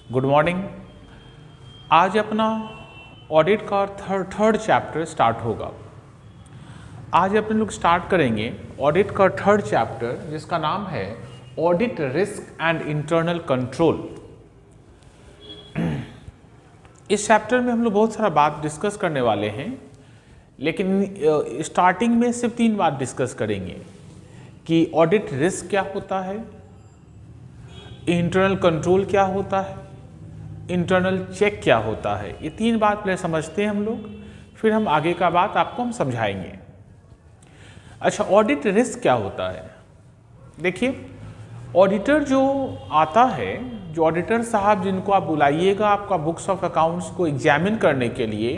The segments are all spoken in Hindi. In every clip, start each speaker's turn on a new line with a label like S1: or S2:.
S1: Good morning. आज अपना ऑडिट का थर्ड चैप्टर स्टार्ट होगा। आज अपन लोग स्टार्ट करेंगे ऑडिट का थर्ड चैप्टर जिसका नाम है audit risk and internal control. इस चैप्टर में हम लोग बहुत सारा बात डिस्कस करने वाले हैं, लेकिन स्टार्टिंग में सिर्फ 3 बात डिस्कस करेंगे कि ऑडिट रिस्क क्या होता है, इंटरनल कंट्रोल क्या होता है, इंटरनल चेक क्या होता है। ये 3 बात पहले समझते हैं हम लोग, फिर हम आगे का बात आपको हम समझाएंगे। अच्छा, ऑडिट रिस्क क्या होता है? देखिए, ऑडिटर जो आता है, जो ऑडिटर साहब जिनको आप बुलाइएगा आपका बुक्स ऑफ अकाउंट्स को एग्जामिन करने के लिए,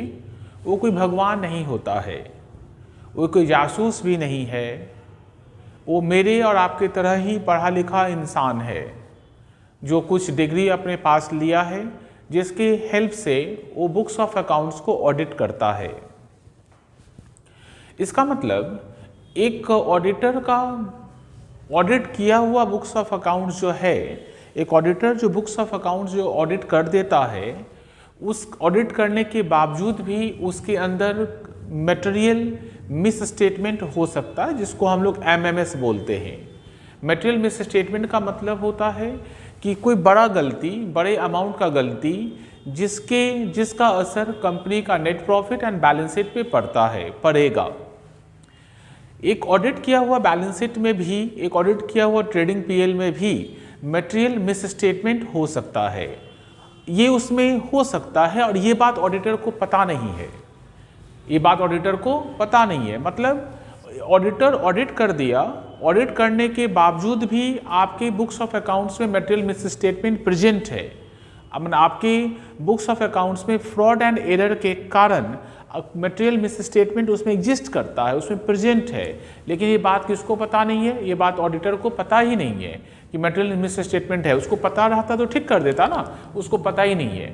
S1: वो कोई भगवान नहीं होता है, वो कोई जासूस भी नहीं है, वो मेरे और आपके तरह ही पढ़ा लिखा इंसान है जो कुछ डिग्री अपने पास लिया है, जिसके हेल्प से वो बुक्स ऑफ अकाउंट्स को ऑडिट करता है। इसका मतलब एक ऑडिटर का ऑडिट किया हुआ बुक्स ऑफ अकाउंट्स जो है, एक ऑडिटर जो बुक्स ऑफ अकाउंट्स जो ऑडिट कर देता है, उस ऑडिट करने के बावजूद भी उसके अंदर मटेरियल मिस स्टेटमेंट हो सकता है, जिसको हम लोग MMS बोलते हैं। मटेरियल मिस स्टेटमेंट का मतलब होता है कि कोई बड़ा गलती, बड़े अमाउंट का गलती जिसका असर कंपनी का net profit and balance sheet पे पड़ेगा। एक ऑडिट किया हुआ बैलेंस शीट में भी, एक ऑडिट किया हुआ ट्रेडिंग PL में भी मटेरियल मिस स्टेटमेंट हो सकता है। ये उसमें हो सकता है और ये बात ऑडिटर को पता नहीं है। ये बात ऑडिटर को पता नहीं है, मतलब ऑडिटर ऑडिट कर दिया, ऑडिट करने के बावजूद भी आपके बुक्स ऑफ अकाउंट्स में मटेरियल मिस स्टेटमेंट प्रेजेंट है। अब आपके बुक्स ऑफ अकाउंट्स में फ्रॉड एंड एरर के कारण मटेरियल मिस स्टेटमेंट उसमें एग्जिस्ट करता है, उसमें प्रेजेंट है, लेकिन ये बात किसको पता नहीं है? ये बात ऑडिटर को पता ही नहीं है कि मटेरियल मिस स्टेटमेंट है। उसको पता रहता तो ठीक कर देता ना, उसको पता ही नहीं है।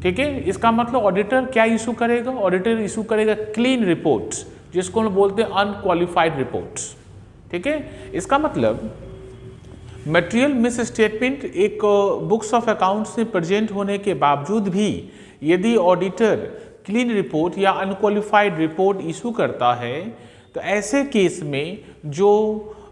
S1: ठीक है, इसका मतलब ऑडिटर क्या इशू करेगा? ऑडिटर इशू करेगा क्लीन रिपोर्ट्स, जिसको हम बोलते हैं अनक्वालिफाइड रिपोर्ट्स। ठीक है, इसका मतलब मटेरियल मिस स्टेटमेंट एक बुक्स ऑफ अकाउंट्स में प्रेजेंट होने के बावजूद भी यदि ऑडिटर क्लीन रिपोर्ट या अनक्वालिफाइड रिपोर्ट इशू करता है, तो ऐसे केस में जो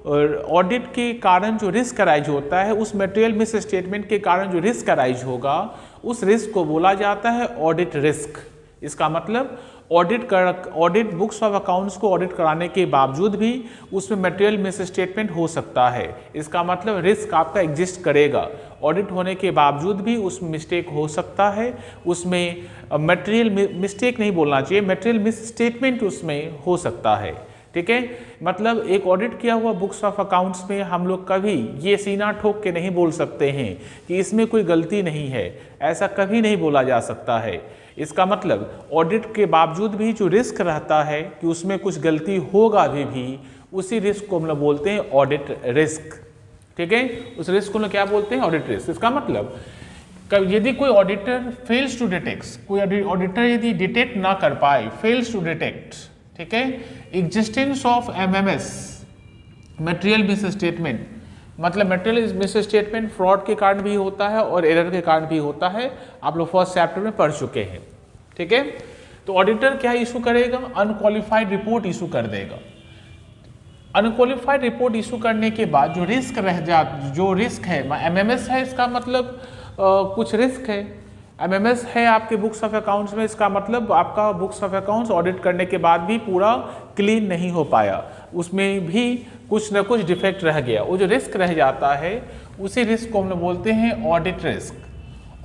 S1: ऑडिट के कारण जो रिस्क अराइज होता है, उस मटेरियल मिस स्टेटमेंट के कारण जो रिस्क अराइज होगा, उस रिस्क को बोला जाता है ऑडिट रिस्क। इसका मतलब ऑडिट बुक्स ऑफ अकाउंट्स को ऑडिट कराने के बावजूद भी उसमें मटेरियल मिस स्टेटमेंट हो सकता है। इसका मतलब रिस्क आपका एग्जिस्ट करेगा, ऑडिट होने के बावजूद भी उसमें मिस्टेक हो सकता है। उसमें मटेरियल मिस्टेक नहीं बोलना चाहिए, मटेरियल मिस स्टेटमेंट उसमें हो सकता है। ठीक है, मतलब एक ऑडिट किया हुआ बुक्स ऑफ अकाउंट्स में हम लोग कभी ये सीना ठोक के नहीं बोल सकते हैं कि इसमें कोई गलती नहीं है, ऐसा कभी नहीं बोला जा सकता है। इसका मतलब ऑडिट के बावजूद भी जो रिस्क रहता है कि उसमें कुछ गलती होगा भी, उसी रिस्क को हम लोग बोलते हैं ऑडिट रिस्क। ठीक है, उस रिस्क को हम लोग क्या बोलते हैं? Audit risk. इसका मतलब यदि कोई ऑडिटर फेल्स टू डिटेक्ट, कोई ऑडिटर यदि डिटेक्ट ना कर पाए, फेल्स टू डिटेक्ट, ठीक है, existence of MMS material miss statement, मतलब मटेरियल मिस स्टेटमेंट फ्रॉड के कारण भी होता है और एरर के कारण भी होता है। आप लोग फर्स्ट चैप्टर में पढ़ चुके हैं। ठीक है, तो ऑडिटर क्या इशू करेगा? अनक्वालिफाइड रिपोर्ट इशू कर देगा। अनक्वालिफाइड रिपोर्ट इशू करने के बाद जो रिस्क जो रिस्क है, MMS है, इसका मतलब कुछ रिस्क है। MMS है आपके बुक्स ऑफ अकाउंट्स में, इसका मतलब आपका बुक्स ऑफ अकाउंट्स ऑडिट करने के बाद भी पूरा क्लीन नहीं हो पाया, उसमें भी कुछ न कुछ डिफेक्ट रह गया। वो जो रिस्क रह जाता है, उसी रिस्क को हम लोग बोलते हैं audit risk.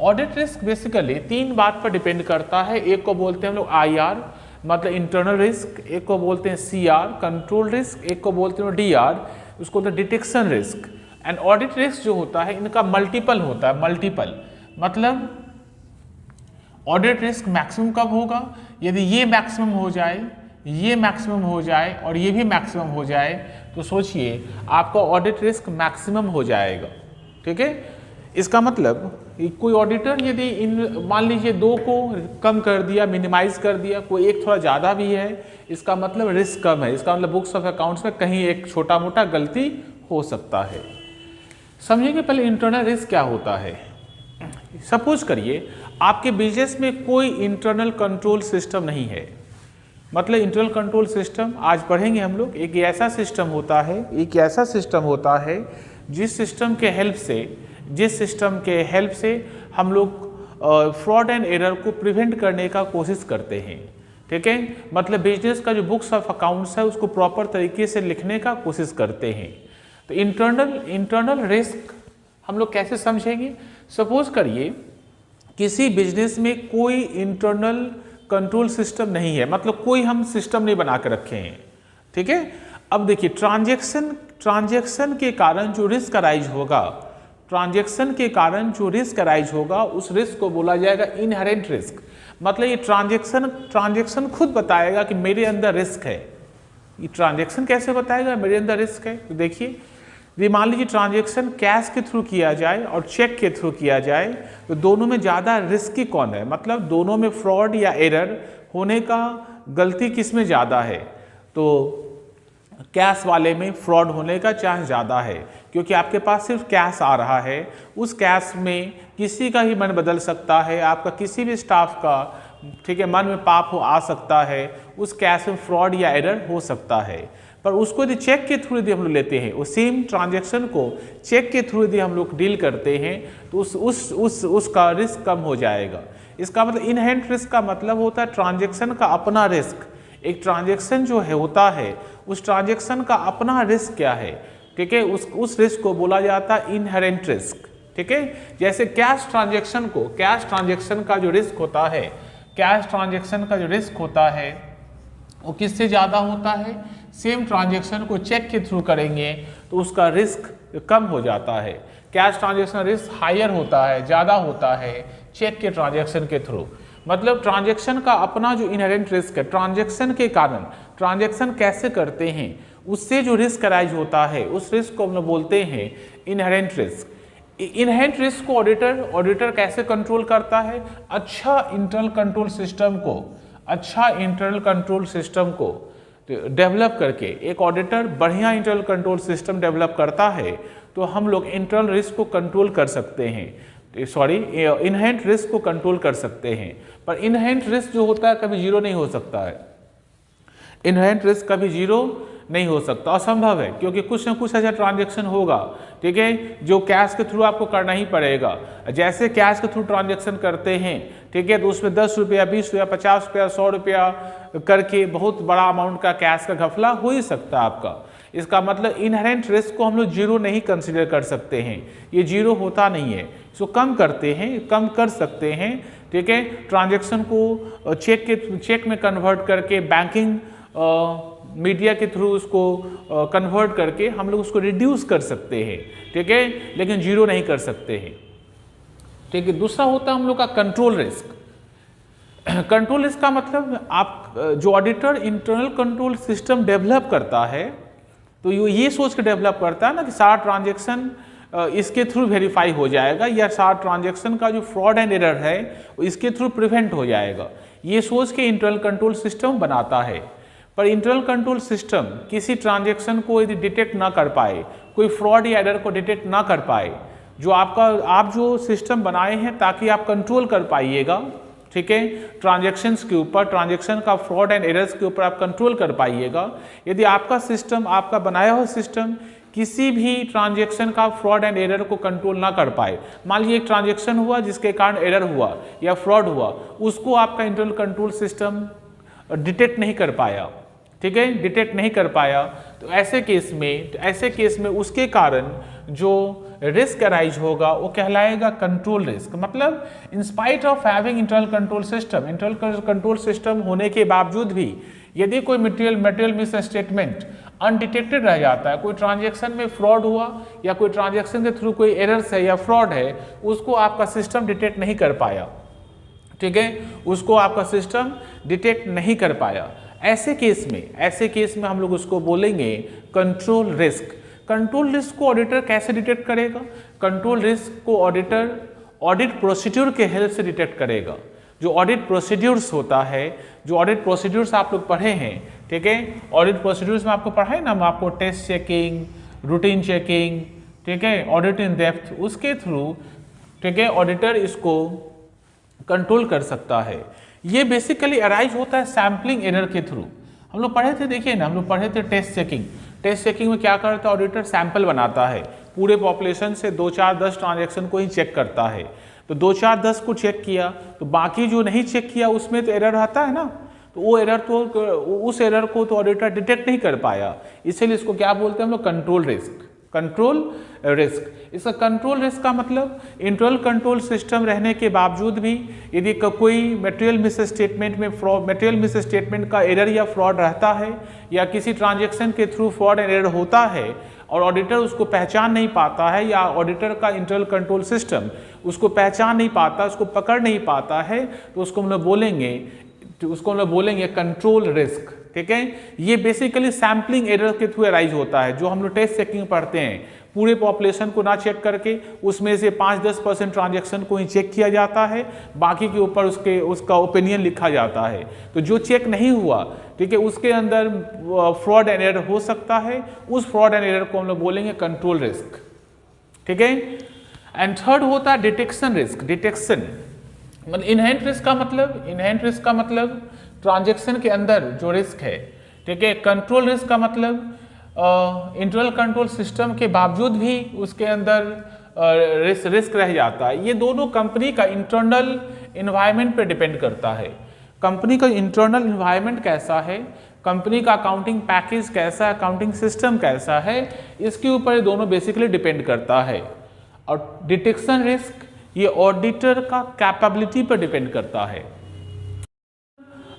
S1: Audit risk basically 3 बात पर डिपेंड करता है। एक को बोलते हैं हम लोग IR, मतलब इंटरनल रिस्क, एक को बोलते हैं CR कंट्रोल रिस्क, एक को बोलते हैं DR, उसको बोलते हैं detection risk. And audit risk जो होता है, इनका मल्टीपल होता है। मल्टीपल मतलब ऑडिट रिस्क मैक्सिमम कब होगा? यदि ये मैक्सिमम हो जाए, ये मैक्सिमम हो जाए और ये भी मैक्सिमम हो जाए, तो सोचिए आपका ऑडिट रिस्क मैक्सिमम हो जाएगा। ठीक है, इसका मतलब कोई ऑडिटर यदि इन मान लीजिए 2 को कम कर दिया, मिनिमाइज कर दिया, कोई एक थोड़ा ज़्यादा भी है, इसका मतलब रिस्क कम है। इसका मतलब बुक्स ऑफ अकाउंट्स में कहीं एक छोटा मोटा गलती हो सकता है। समझेंगे पहले इंटरनल रिस्क क्या होता है। सपोज करिए आपके बिजनेस में कोई इंटरनल कंट्रोल सिस्टम नहीं है। मतलब इंटरनल कंट्रोल सिस्टम आज पढ़ेंगे हम लोग। एक ऐसा सिस्टम होता है जिस सिस्टम के हेल्प से हम लोग फ्रॉड एंड एरर को प्रिवेंट करने का कोशिश करते हैं। ठीक है, मतलब बिजनेस का जो बुक्स ऑफ अकाउंट्स है उसको प्रॉपर तरीके से लिखने का कोशिश करते हैं। तो इंटरनल रिस्क हम लोग कैसे समझेंगे? सपोज करिए किसी बिजनेस में कोई इंटरनल कंट्रोल सिस्टम नहीं है, मतलब कोई हम सिस्टम नहीं बना के रखे हैं। ठीक है, अब देखिए ट्रांजैक्शन के कारण जो रिस्क अराइज होगा, उस रिस्क को बोला जाएगा इनहेरेंट रिस्क। मतलब ये ट्रांजैक्शन खुद बताएगा कि मेरे अंदर रिस्क है। ये ट्रांजैक्शन कैसे बताएगा मेरे अंदर रिस्क है? तो देखिए, मान लीजिए ट्रांजैक्शन कैश के थ्रू किया जाए और चेक के थ्रू किया जाए, तो दोनों में ज़्यादा रिस्की कौन है? मतलब दोनों में फ्रॉड या एरर होने का गलती किस में ज़्यादा है? तो कैश वाले में फ्रॉड होने का चांस ज़्यादा है, क्योंकि आपके पास सिर्फ कैश आ रहा है। उस कैश में किसी का ही मन बदल सकता है, आपका किसी भी स्टाफ का, ठीक है, मन में पाप आ सकता है। उस कैश में फ्रॉड या एरर हो सकता है। पर उसको यदि चेक के थ्रू यदि हम लोग लेते हैं, उस सेम ट्रांजैक्शन को चेक के थ्रू यदि हम लोग डील करते हैं, तो उसका रिस्क कम हो जाएगा। इसका मतलब इनहेरेंट रिस्क का मतलब होता है ट्रांजैक्शन का अपना रिस्क। एक ट्रांजैक्शन जो है होता है, उस ट्रांजैक्शन का अपना रिस्क क्या है? ठीक है, उस रिस्क को बोला जाता है इनहेरेंट रिस्क। ठीक है, जैसे कैश ट्रांजैक्शन का जो रिस्क होता है, वो किससे ज़्यादा होता है? सेम ट्रांजैक्शन को चेक के थ्रू करेंगे तो उसका रिस्क कम हो जाता है। कैश ट्रांजैक्शन रिस्क हायर होता है, ज़्यादा होता है चेक के ट्रांजैक्शन के थ्रू। मतलब ट्रांजैक्शन का अपना जो इनहेरेंट रिस्क है, ट्रांजैक्शन के कारण, ट्रांजैक्शन कैसे करते हैं उससे जो रिस्क अराइज होता है, उस रिस्क को हम लोग बोलते हैं इनहेरेंट रिस्क। इनहेरेंट रिस्क को ऑडिटर कैसे कंट्रोल करता है? अच्छा इंटरनल कंट्रोल सिस्टम को डेवलप करके, एक ऑडिटर बढ़िया इंटरनल कंट्रोल सिस्टम डेवलप करता है तो हम लोग इंटरनल रिस्क को कंट्रोल कर सकते हैं, इनहेरेंट रिस्क को कंट्रोल कर सकते हैं। पर इनहेरेंट रिस्क जो होता है कभी जीरो नहीं हो सकता है। इनहेरेंट रिस्क कभी जीरो नहीं हो सकता, असंभव है, क्योंकि कुछ ना कुछ ऐसा ट्रांजैक्शन होगा, ठीक है, जो कैश के थ्रू आपको करना ही पड़ेगा। जैसे कैश के थ्रू ट्रांजैक्शन करते हैं, ठीक है, तो उसमें 10 रुपया, 20 रुपया, 50 रुपया, 100 रुपया करके बहुत बड़ा अमाउंट का कैश का घपला हो ही सकता है आपका। इसका मतलब इनहेरेंट रिस्क को हम लोग जीरो नहीं कंसिडर कर सकते हैं, ये जीरो होता नहीं है। इसको कम कर सकते हैं, ठीक है। ट्रांजैक्शन को चेक में कन्वर्ट करके, बैंकिंग मीडिया के थ्रू उसको कन्वर्ट करके हम लोग उसको रिड्यूस कर सकते हैं, ठीक है, लेकिन जीरो नहीं कर सकते हैं, ठीक है। दूसरा होता है हम लोग का कंट्रोल रिस्क। कंट्रोल रिस्क का मतलब आप जो auditor internal control system develop करता है, तो ये सोच के डेवलप करता है ना कि सारा ट्रांजैक्शन इसके थ्रू वेरीफाई हो जाएगा, या सारा ट्रांजैक्शन का जो फ्रॉड एंड एरर है इसके थ्रू प्रिवेंट हो जाएगा, ये सोच के इंटरनल कंट्रोल सिस्टम बनाता है। पर इंटरनल कंट्रोल सिस्टम किसी ट्रांजैक्शन को यदि डिटेक्ट ना कर पाए, कोई फ्रॉड या एरर को डिटेक्ट ना कर पाए, जो आप जो सिस्टम बनाए हैं ताकि आप कंट्रोल कर पाइएगा, ठीक है, ट्रांजैक्शंस के ऊपर, ट्रांजैक्शन का फ्रॉड एंड एरर्स के ऊपर आप कंट्रोल कर पाइएगा। यदि आपका सिस्टम, आपका बनाया हुआ सिस्टम किसी भी ट्रांजैक्शन का फ्रॉड एंड एरर को कंट्रोल ना कर पाए, मान लीजिए एक ट्रांजैक्शन हुआ जिसके कारण एरर हुआ या फ्रॉड हुआ, उसको आपका इंटरनल कंट्रोल सिस्टम डिटेक्ट नहीं कर पाया, ठीक है, डिटेक्ट नहीं कर पाया, तो ऐसे केस में उसके कारण जो रिस्क अराइज होगा वो कहलाएगा कंट्रोल रिस्क। मतलब in spite of having internal control system होने के बावजूद भी यदि कोई मटेरियल मिस स्टेटमेंट अनडिटेक्टेड रह जाता है, कोई ट्रांजैक्शन में फ्रॉड हुआ या कोई ट्रांजैक्शन के थ्रू कोई एरर्स है या फ्रॉड है, उसको आपका सिस्टम डिटेक्ट नहीं कर पाया, ठीक है, उसको आपका सिस्टम डिटेक्ट नहीं कर पाया, ऐसे केस में हम लोग उसको बोलेंगे कंट्रोल रिस्क। कंट्रोल रिस्क को ऑडिटर कैसे डिटेक्ट करेगा? कंट्रोल रिस्क को ऑडिटर ऑडिट प्रोसीड्यूर के हेल्प से डिटेक्ट करेगा। जो ऑडिट प्रोसीड्यूर्स होता है, जो ऑडिट प्रोसीड्यूर्स आप लोग पढ़े हैं, ठीक है, ऑडिट प्रोसीड्यूर्स में आपको पढ़ाए ना, हम आपको टेस्ट चेकिंग, रूटीन चेकिंग, ठीक है, ऑडिट इन डेप्थ, उसके थ्रू ठीक है, ऑडिटर इसको कंट्रोल कर सकता है। ये बेसिकली अराइज होता है सैम्पलिंग एरर के थ्रू। हम लोग पढ़े थे, देखिए ना, हम लोग पढ़े थे टेस्ट चेकिंग। टेस्ट चेकिंग में क्या करता है, ऑडिटर सैंपल बनाता है, पूरे पॉपुलेशन से 2, 4, 10 ट्रांजैक्शन को ही चेक करता है। तो 2, 4, 10 को चेक किया, तो बाकी जो नहीं चेक किया उसमें तो एरर आता है ना, तो वो एरर तो उस एरर को तो ऑडिटर डिटेक्ट नहीं कर पाया, इसीलिए इसको क्या बोलते हैं हम लोग, कंट्रोल रिस्क। कंट्रोल रिस्क, इसका कंट्रोल रिस्क का मतलब इंटरनल कंट्रोल सिस्टम रहने के बावजूद भी यदि कोई मटेरियल मिस स्टेटमेंट में मटेरियल मिस स्टेटमेंट का एरर या फ्रॉड रहता है, या किसी ट्रांजैक्शन के थ्रू फ्रॉड एंड एरर होता है और ऑडिटर उसको पहचान नहीं पाता है, या ऑडिटर का इंटरनल कंट्रोल सिस्टम उसको पहचान नहीं पाता, उसको पकड़ नहीं पाता है, तो उसको हम लोग बोलेंगे कंट्रोल रिस्क। ठीक है, ये बेसिकली सैम्पलिंग एरर के थ्रू अराइज होता है, जो हम लोग टेस्ट चेकिंग पढ़ते हैं, पूरे पॉपुलेशन को ना चेक करके उसमें से 5-10% ट्रांजैक्शन को ही चेक किया जाता है, बाकी के ऊपर उसका ओपिनियन लिखा जाता है। तो जो चेक नहीं हुआ, ठीक है, उसके अंदर फ्रॉड एंड एरर हो सकता है, उस फ्रॉड एंड एरर को हम लोग बोलेंगे कंट्रोल रिस्क। ठीक है, एंड थर्ड होता है डिटेक्शन रिस्क। डिटेक्शन मतलब इनहेरेंट रिस्क का मतलब ट्रांजैक्शन के अंदर जो रिस्क है। ठीक है, कंट्रोल रिस्क का मतलब इंटरनल कंट्रोल सिस्टम के बावजूद भी उसके अंदर रिस्क रह जाता है। ये दोनों कंपनी का इंटरनल इन्वायरमेंट पे डिपेंड करता है। कंपनी का इंटरनल इन्वायरमेंट कैसा है, कंपनी का अकाउंटिंग पैकेज कैसा है, अकाउंटिंग सिस्टम कैसा है, इसके ऊपर ये दोनों बेसिकली डिपेंड करता है। और डिटेक्शन रिस्क ये ऑडिटर का कैपेबिलिटी पर डिपेंड करता है।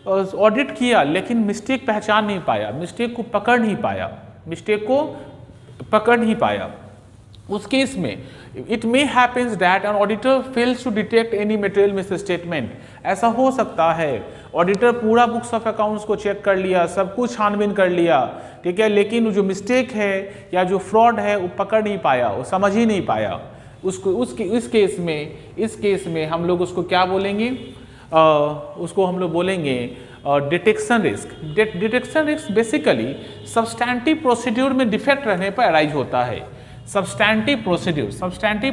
S1: ऑडिट किया लेकिन मिस्टेक पहचान नहीं पाया, मिस्टेक को पकड़ नहीं पाया, उस केस में it may happens that an auditor fails to detect any material misstatement. ऐसा हो सकता है ऑडिटर पूरा बुक्स ऑफ अकाउंट्स को चेक कर लिया, सब कुछ छानबीन कर लिया, ठीक है, लेकिन जो मिस्टेक है या जो फ्रॉड है वो पकड़ नहीं पाया, वो समझ ही नहीं पाया। इस केस में हम लोग उसको क्या बोलेंगे, उसको हम लोग बोलेंगे detection risk. Detection risk basically substantive procedure में डिफेक्ट रहने पर अराइज होता है। सब्सटैंटिव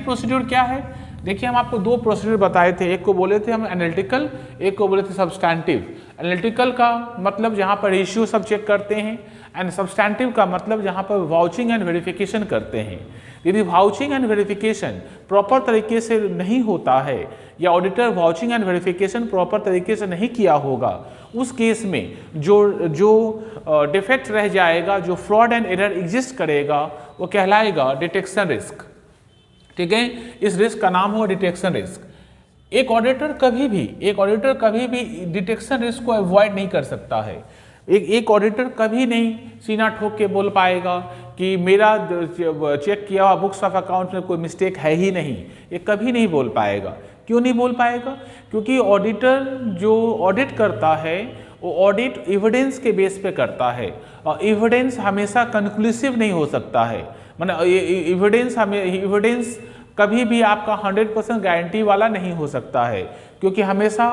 S1: प्रोसीड्यूर क्या है, देखिए हम आपको 2 प्रोसीड्यूर बताए थे, एक को बोले थे हम एनालिटिकल, एक को बोले थे सब्सटैंटिव। एनालिटिकल का मतलब जहाँ पर रेशियो सब चेक करते हैं, एंड सब्सटैंटिव का मतलब जहाँ पर वाउचिंग एंड वेरिफिकेशन करते हैं। यदि वाउचिंग एंड वेरिफिकेशन प्रॉपर तरीके से नहीं होता है, या auditor vouching and verification proper तरीके से नहीं किया होगा, उस केस में जो डिफेक्ट रह जाएगा, जो फ्रॉड एंड एरर एग्जिस्ट करेगा, वो कहलाएगा डिटेक्शन रिस्क। ठीक है, इस रिस्क का नाम हुआ डिटेक्शन रिस्क। एक ऑडिटर कभी भी डिटेक्शन रिस्क को अवॉइड नहीं कर सकता है। एक ऑडिटर कभी नहीं सीना ठोक के बोल पाएगा कि मेरा चेक किया हुआ बुक्स ऑफ अकाउंट में कोई मिस्टेक है ही नहीं, ये कभी नहीं बोल पाएगा। क्यों नहीं बोल पाएगा, क्योंकि ऑडिटर जो ऑडिट करता है वो ऑडिट एविडेंस के बेस पे करता है, और एविडेंस हमेशा कंक्लूसिव नहीं हो सकता है। मतलब एविडेंस कभी भी आपका 100% गारंटी वाला नहीं हो सकता है, क्योंकि हमेशा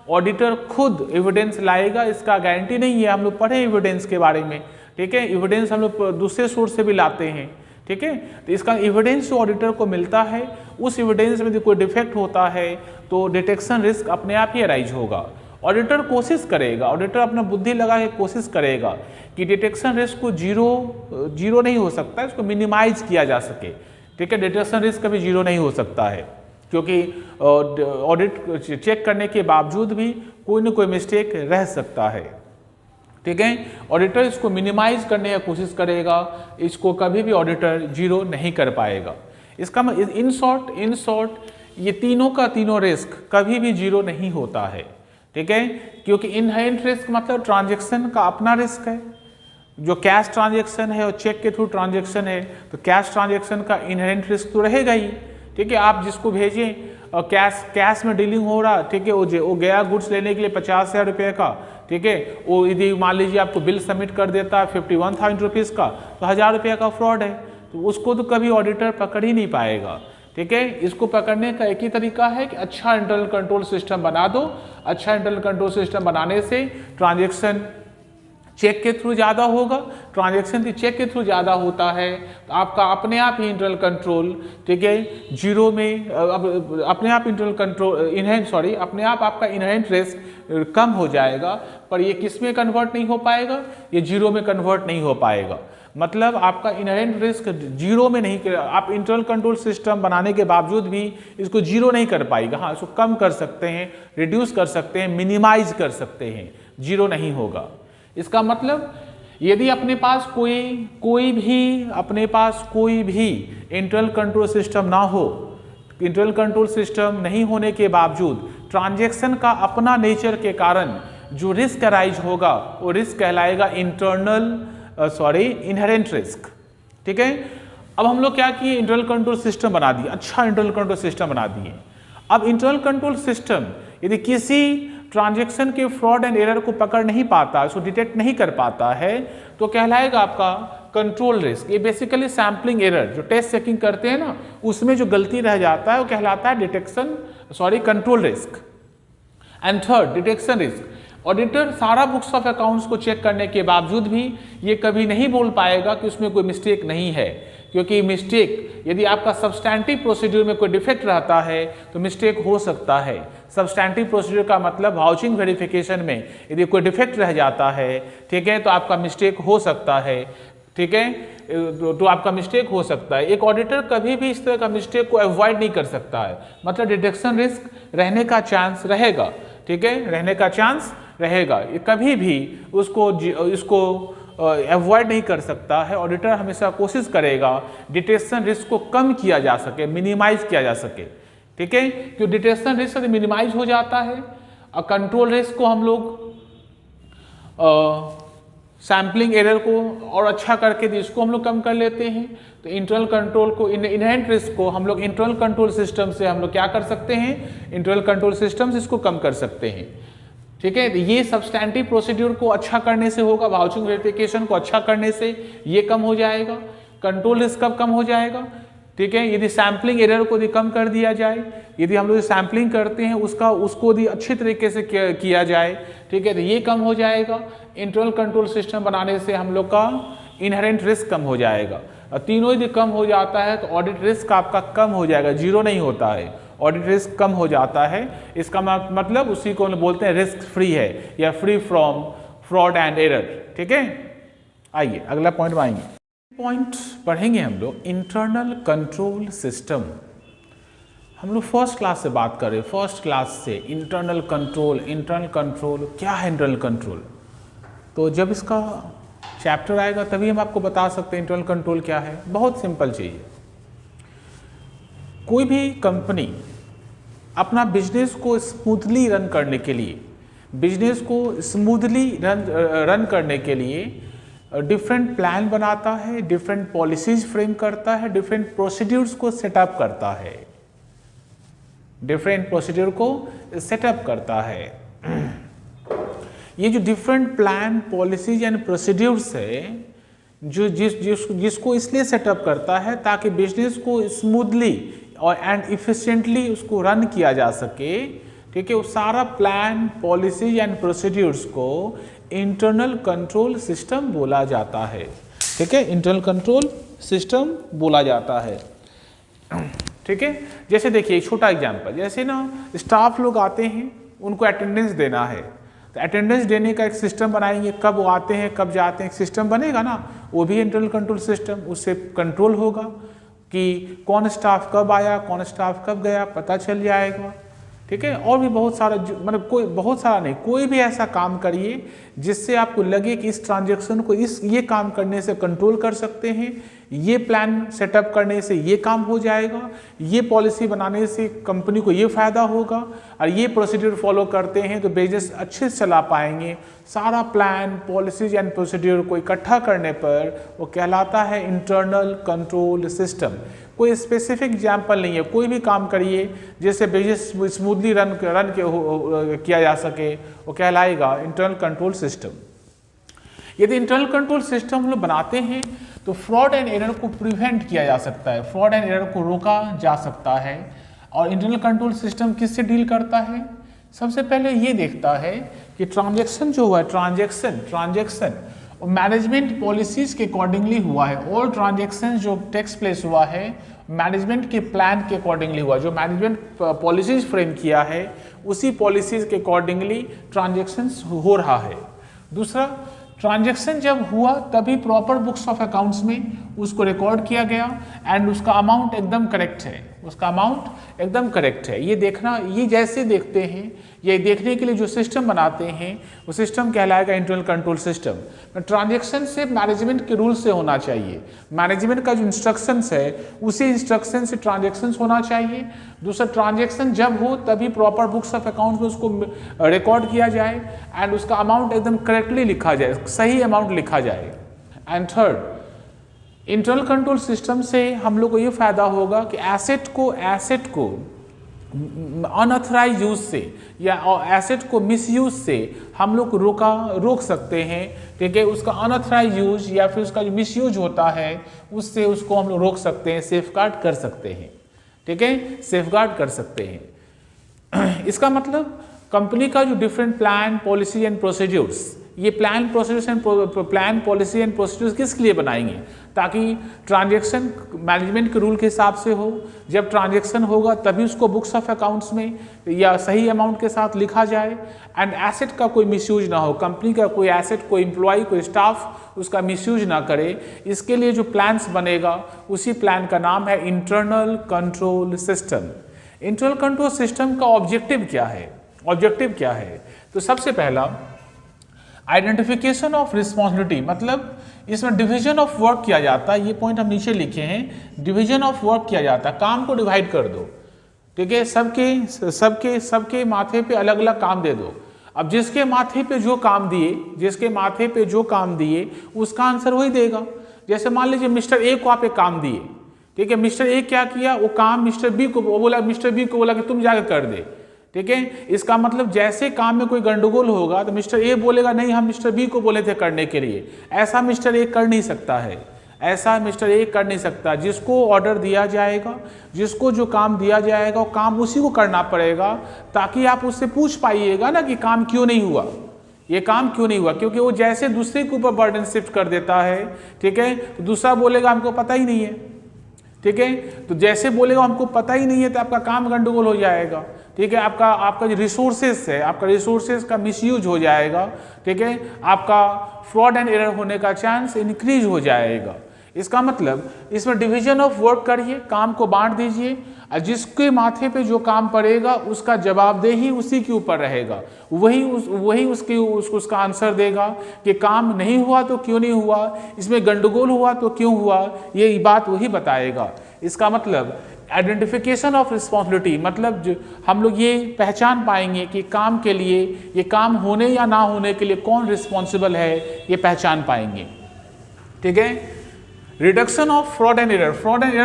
S1: ऑडिटर खुद एविडेंस लाएगा, इसका गारंटी नहीं है। हम लोग पढ़े एविडेंस के बारे में, ठीक है, एविडेंस हम लोग दूसरे सोर्स से भी लाते हैं, ठीक है, तो इसका एविडेंस जो ऑडिटर को मिलता है, उस एविडेंस में यदि कोई डिफेक्ट होता है तो डिटेक्शन रिस्क अपने आप ही अराइज होगा। ऑडिटर कोशिश करेगा, ऑडिटर अपना बुद्धि लगा के कोशिश करेगा कि डिटेक्शन रिस्क को जीरो नहीं हो सकता है, इसको मिनिमाइज किया जा सके। ठीक है, डिटेक्शन रिस्क कभी जीरो नहीं हो सकता है, क्योंकि ऑडिट चेक करने के बावजूद भी कोई ना कोई मिस्टेक रह सकता है। ठीक है, ऑडिटर इसको मिनिमाइज करने की कोशिश करेगा, इसको कभी भी ऑडिटर जीरो नहीं कर पाएगा। इसका इन शॉर्ट ये तीनों का तीनों रिस्क कभी भी जीरो नहीं होता है। ठीक है, क्योंकि इनहेरेंट रिस्क मतलब ट्रांजैक्शन का अपना रिस्क है। जो कैश ट्रांजैक्शन है और चेक के थ्रू ट्रांजैक्शन है, तो कैश ट्रांजैक्शन का इनहेरेंट रिस्क तो रहेगा ही। ठीक है, आप जिसको भेजें और कैश में डीलिंग हो रहा, ठीक है, वो गया गुड्स लेने के लिए 50,000 रुपये का, ठीक है, वो यदि मान लीजिए आपको बिल सबमिट कर देता है 51,000 रुपीज़ का, तो 1,000 रुपये का फ्रॉड है, तो उसको तो कभी ऑडिटर पकड़ ही नहीं पाएगा। ठीक है, इसको पकड़ने का एक ही तरीका है कि अच्छा इंटरनल कंट्रोल सिस्टम बना दो। अच्छा इंटरनल कंट्रोल सिस्टम बनाने से चेक के थ्रू ज़्यादा होगा, ट्रांजैक्शन की चेक के थ्रू ज़्यादा होता है, तो आपका अपने आप ही इंटरनल कंट्रोल, ठीक है, जीरो में अपने आप इंटरनल कंट्रोल अपने आप आपका इनहेरेंट रिस्क कम हो जाएगा। पर ये किस में कन्वर्ट नहीं हो पाएगा, ये जीरो में कन्वर्ट नहीं हो पाएगा। मतलब आपका इनहेरेंट रिस्क जीरो में नहीं, आप इंटरनल कंट्रोल सिस्टम बनाने के बावजूद भी इसको जीरो नहीं कर पाएगा। हाँ, इसको कम कर सकते हैं, रिड्यूस कर सकते हैं, मिनिमाइज कर सकते हैं, जीरो नहीं होगा। इसका मतलब यदि अपने पास कोई भी इंटरनल कंट्रोल सिस्टम ना हो, इंटरनल कंट्रोल सिस्टम नहीं होने के बावजूद ट्रांजैक्शन का अपना नेचर के कारण जो रिस्क अराइज होगा वो रिस्क कहलाएगा इनहेरेंट रिस्क। ठीक है, अब हम लोग क्या किए, इंटरनल कंट्रोल सिस्टम बना दिए, अच्छा इंटरनल कंट्रोल सिस्टम बना दिए। अब इंटरनल कंट्रोल सिस्टम यदि किसी ट्रांजैक्शन के फ्रॉड एंड एरर को पकड़ नहीं पाता, उसको डिटेक्ट नहीं कर पाता है, तो कहलाएगा आपका कंट्रोल रिस्क। ये बेसिकली सैम्पलिंग एरर, जो टेस्ट चेकिंग करते हैं ना, उसमें जो गलती रह जाता है वो कहलाता है control risk. And third, detection risk. Auditor सारा बुक्स ऑफ अकाउंट्स को चेक करने के बावजूद भी ये कभी नहीं बोल पाएगा कि उसमें कोई मिस्टेक नहीं है, क्योंकि मिस्टेक यदि आपका सब्सटैंटिव प्रोसीड्यूर में कोई डिफेक्ट रहता है तो मिस्टेक हो सकता है। सब्सटैंटिव प्रोसीड्यूर का मतलब वाउचिंग वेरिफिकेशन में यदि कोई डिफेक्ट रह जाता है, ठीक है, तो आपका मिस्टेक हो सकता है। ठीक है, तो आपका मिस्टेक हो सकता है। एक ऑडिटर कभी भी इस तरह का मिस्टेक को अवॉइड नहीं कर सकता है, मतलब डिटेक्शन रिस्क रहने का चांस रहेगा। ठीक है, रहने का चांस रहेगा, ये कभी भी इसको अवॉइड नहीं कर सकता है। ऑडिटर हमेशा कोशिश करेगा डिटेक्शन रिस्क को कम किया जा सके, मिनिमाइज किया जा सके। ठीक है, क्योंकि डिटेक्शन रिस्क यदि मिनिमाइज हो जाता है और कंट्रोल रिस्क को हम लोग सैम्पलिंग एरर को और अच्छा करके इसको हम लोग कम कर लेते हैं, तो इंटरनल कंट्रोल को, इनहेरेंट रिस्क को हम लोग इंटरनल कंट्रोल सिस्टम से हम लोग क्या कर सकते हैं, इंटरनल कंट्रोल सिस्टम से इसको कम कर सकते हैं। ठीक है, ये सब्सटैंटिव प्रोसीड्यूर को अच्छा करने से होगा, वाउचिंग वेरिफिकेशन को अच्छा करने से ये कम हो जाएगा। कंट्रोल रिस्क कब कम हो जाएगा, ठीक है, यदि सैम्पलिंग एरर को यदि कम कर दिया जाए, यदि हम लोग सैम्पलिंग करते हैं उसको यदि अच्छी तरीके से किया जाए, ठीक है, तो ये कम हो जाएगा। इंटरनल कंट्रोल सिस्टम बनाने से हम लोग का इनहेरेंट रिस्क कम हो जाएगा, और तीनों यदि कम हो जाता है तो ऑडिट रिस्क आपका कम हो जाएगा, जीरो नहीं होता है, ऑडिट रिस्क कम हो जाता है। इसका मतलब उसी को बोलते हैं रिस्क फ्री है या free from fraud and error. ठीक है, आइए अगला पॉइंट में आएंगे। पॉइंट पढ़ेंगे हम लोग इंटरनल कंट्रोल सिस्टम। हम लोग फर्स्ट क्लास से बात करें, फर्स्ट क्लास से इंटरनल कंट्रोल क्या है, इंटरनल कंट्रोल। तो जब इसका चैप्टर आएगा तभी हम आपको बता सकते हैं इंटरनल कंट्रोल क्या है। बहुत सिंपल चीज़ है, कोई भी कंपनी अपना बिजनेस को स्मूथली रन करने के लिए, रन करने के लिए डिफरेंट प्लान बनाता है, डिफरेंट पॉलिसीज फ्रेम करता है, डिफरेंट प्रोसीड्यूर्स को सेटअप करता है, डिफरेंट प्रोसीड्यूर को सेटअप करता है। ये जो different plan, policies and procedures है, जो जिसको इसलिए सेटअप करता है ताकि बिजनेस को स्मूथली और एंड इफिशिएंटली उसको रन किया जा सके। ठीक है, वो सारा प्लान, पॉलिसीज एंड प्रोसीड्यूर्स को इंटरनल कंट्रोल सिस्टम बोला जाता है। ठीक है, इंटरनल कंट्रोल सिस्टम बोला जाता है। ठीक है, जैसे देखिए छोटा एग्जांपल, जैसे ना स्टाफ लोग आते हैं, उनको अटेंडेंस देना है, तो अटेंडेंस देने का एक सिस्टम बनाएंगे, कब वो आते हैं कब जाते हैं, एक सिस्टम बनेगा ना, वो भी इंटरनल कंट्रोल सिस्टम। उससे कंट्रोल होगा कि कौन स्टाफ कब आया, कौन स्टाफ कब गया, पता चल जाएगा। ठीक है, और भी बहुत सारा, मतलब बहुत सारा नहीं, कोई भी ऐसा काम करिए जिससे आपको लगे कि इस ट्रांजैक्शन को ये काम करने से कंट्रोल कर सकते हैं, ये प्लान सेटअप करने से ये काम हो जाएगा, ये पॉलिसी बनाने से कंपनी को ये फ़ायदा होगा, और ये प्रोसीड्यूर फॉलो करते हैं तो बिजनेस अच्छे से चला पाएंगे। सारा प्लान, पॉलिसीज एंड प्रोसीड्यूर को इकट्ठा करने पर वो कहलाता है इंटरनल कंट्रोल सिस्टम। कोई स्पेसिफिक एग्जाम्पल नहीं है, कोई भी काम करिए जिससे बिजनेस स्मूथली रन किया जा सके, वो कहलाएगा इंटरनल कंट्रोल सिस्टम। यदि इंटरनल कंट्रोल सिस्टम हम लोग बनाते हैं तो फ्रॉड एंड एरर को प्रिवेंट किया जा सकता है, फ्रॉड एंड एरर को रोका जा सकता है। और इंटरनल कंट्रोल सिस्टम किससे डील करता है, सबसे पहले ये देखता है कि ट्रांजैक्शन जो हुआ है, ट्रांजैक्शन और मैनेजमेंट पॉलिसीज के अकॉर्डिंगली हुआ है। ऑल ट्रांजैक्शन जो टेक्स प्लेस हुआ है मैनेजमेंट के प्लान के अकॉर्डिंगली हुआ, जो मैनेजमेंट पॉलिसीज फ्रेम किया है उसी पॉलिसीज के अकॉर्डिंगली ट्रांजैक्शंस हो रहा है। दूसरा, ट्रांजैक्शन जब हुआ तभी प्रॉपर बुक्स ऑफ अकाउंट्स में उसको रिकॉर्ड किया गया एंड उसका अमाउंट एकदम करेक्ट है, उसका अमाउंट एकदम करेक्ट है। ये देखना, ये जैसे देखते हैं, ये देखने के लिए जो सिस्टम बनाते हैं वो सिस्टम कहलाएगा इंटरनल कंट्रोल सिस्टम। ट्रांजैक्शन से मैनेजमेंट के रूल से होना चाहिए, मैनेजमेंट का जो इंस्ट्रक्शंस है उसी इंस्ट्रक्शन से ट्रांजैक्शंस होना चाहिए। दूसरा, ट्रांजैक्शन जब हो तभी प्रॉपर बुक्स ऑफ अकाउंट्स में उसको रिकॉर्ड किया जाए एंड उसका अमाउंट एकदम करेक्टली लिखा जाए, सही अमाउंट लिखा जाए। And third, internal control system से हम लोग को ये फायदा होगा कि एसेट को अनऑथराइज यूज से या एसेट को मिसयूज से हम लोग रोक सकते हैं। ठीक है, उसका अनऑथराइज यूज या फिर उसका जो मिसयूज होता है उससे उसको हम लोग रोक सकते हैं, सेफगार्ड कर सकते हैं। ठीक है, सेफगार्ड कर सकते हैं। इसका मतलब कंपनी का जो different plan, policy and procedures, ये प्लान पॉलिसी एंड प्रोसीड्यूर्स किस लिए बनाएंगे? ताकि ट्रांजैक्शन मैनेजमेंट के रूल के हिसाब से हो। जब ट्रांजैक्शन होगा तभी उसको बुक्स ऑफ अकाउंट्स में या सही अमाउंट के साथ लिखा जाए एंड एसेट का कोई मिसयूज ना हो, कंपनी का कोई एसेट, कोई एम्प्लॉय, कोई स्टाफ उसका मिसयूज ना करे। इसके लिए जो प्लान्स बनेगा उसी प्लान का नाम है internal control system. Internal control system का ऑब्जेक्टिव क्या है? तो सबसे पहला, आइडेंटिफिकेशन ऑफ रिस्पॉन्सिबिलिटी, मतलब इसमें डिवीजन ऑफ वर्क किया जाता है। ये पॉइंट हम नीचे लिखे हैं, डिवीजन ऑफ वर्क किया जाता है, काम को डिवाइड कर दो। ठीक है, सबके माथे पे अलग अलग काम दे दो। अब जिसके माथे पे जो काम दिए उसका आंसर वही देगा। जैसे मान लीजिए मिस्टर ए को आप एक काम दिए, ठीक है, मिस्टर ए क्या किया, वो काम मिस्टर बी को बोला कि तुम जाकर कर दे। ठीक है, इसका मतलब जैसे काम में कोई गंडगोल होगा तो मिस्टर ए बोलेगा नहीं, हम मिस्टर बी को बोले थे करने के लिए। ऐसा मिस्टर ए कर नहीं सकता। जिसको ऑर्डर दिया जाएगा, जिसको जो काम दिया जाएगा वो काम उसी को करना पड़ेगा, ताकि आप उससे पूछ पाइएगा ना कि काम क्यों नहीं हुआ, ये काम क्यों नहीं हुआ। क्योंकि वो जैसे दूसरे के ऊपर बर्डन शिफ्ट कर देता है, ठीक है, तो दूसरा बोलेगा हमको पता ही नहीं है। ठीक है, तो जैसे बोलेगा हमको पता ही नहीं है तो आपका काम गंडगोल हो जाएगा। ठीक है, आपका जो रिसोर्सेस है, आपका रिसोर्सेस का मिसयूज हो जाएगा। ठीक है, आपका फ्रॉड एंड एरर होने का चांस इंक्रीज हो जाएगा। इसका मतलब इसमें डिवीजन ऑफ वर्क करिए, काम को बांट दीजिए और जिसके माथे पे जो काम पड़ेगा उसका जवाबदेही उसी के ऊपर रहेगा, वही उसका आंसर देगा कि काम नहीं हुआ तो क्यों नहीं हुआ, इसमें गंडगोल हुआ तो क्यों हुआ, ये बात वही बताएगा। इसका मतलब आइडेंटिफिकेशन ऑफ रिस्पॉन्सिबिलिटी, मतलब हम लोग ये पहचान पाएंगे कि काम के लिए, ये काम होने या ना होने के लिए कौन रिस्पॉन्सिबल है, ये पहचान पाएंगे। ठीक है, reduction of fraud and error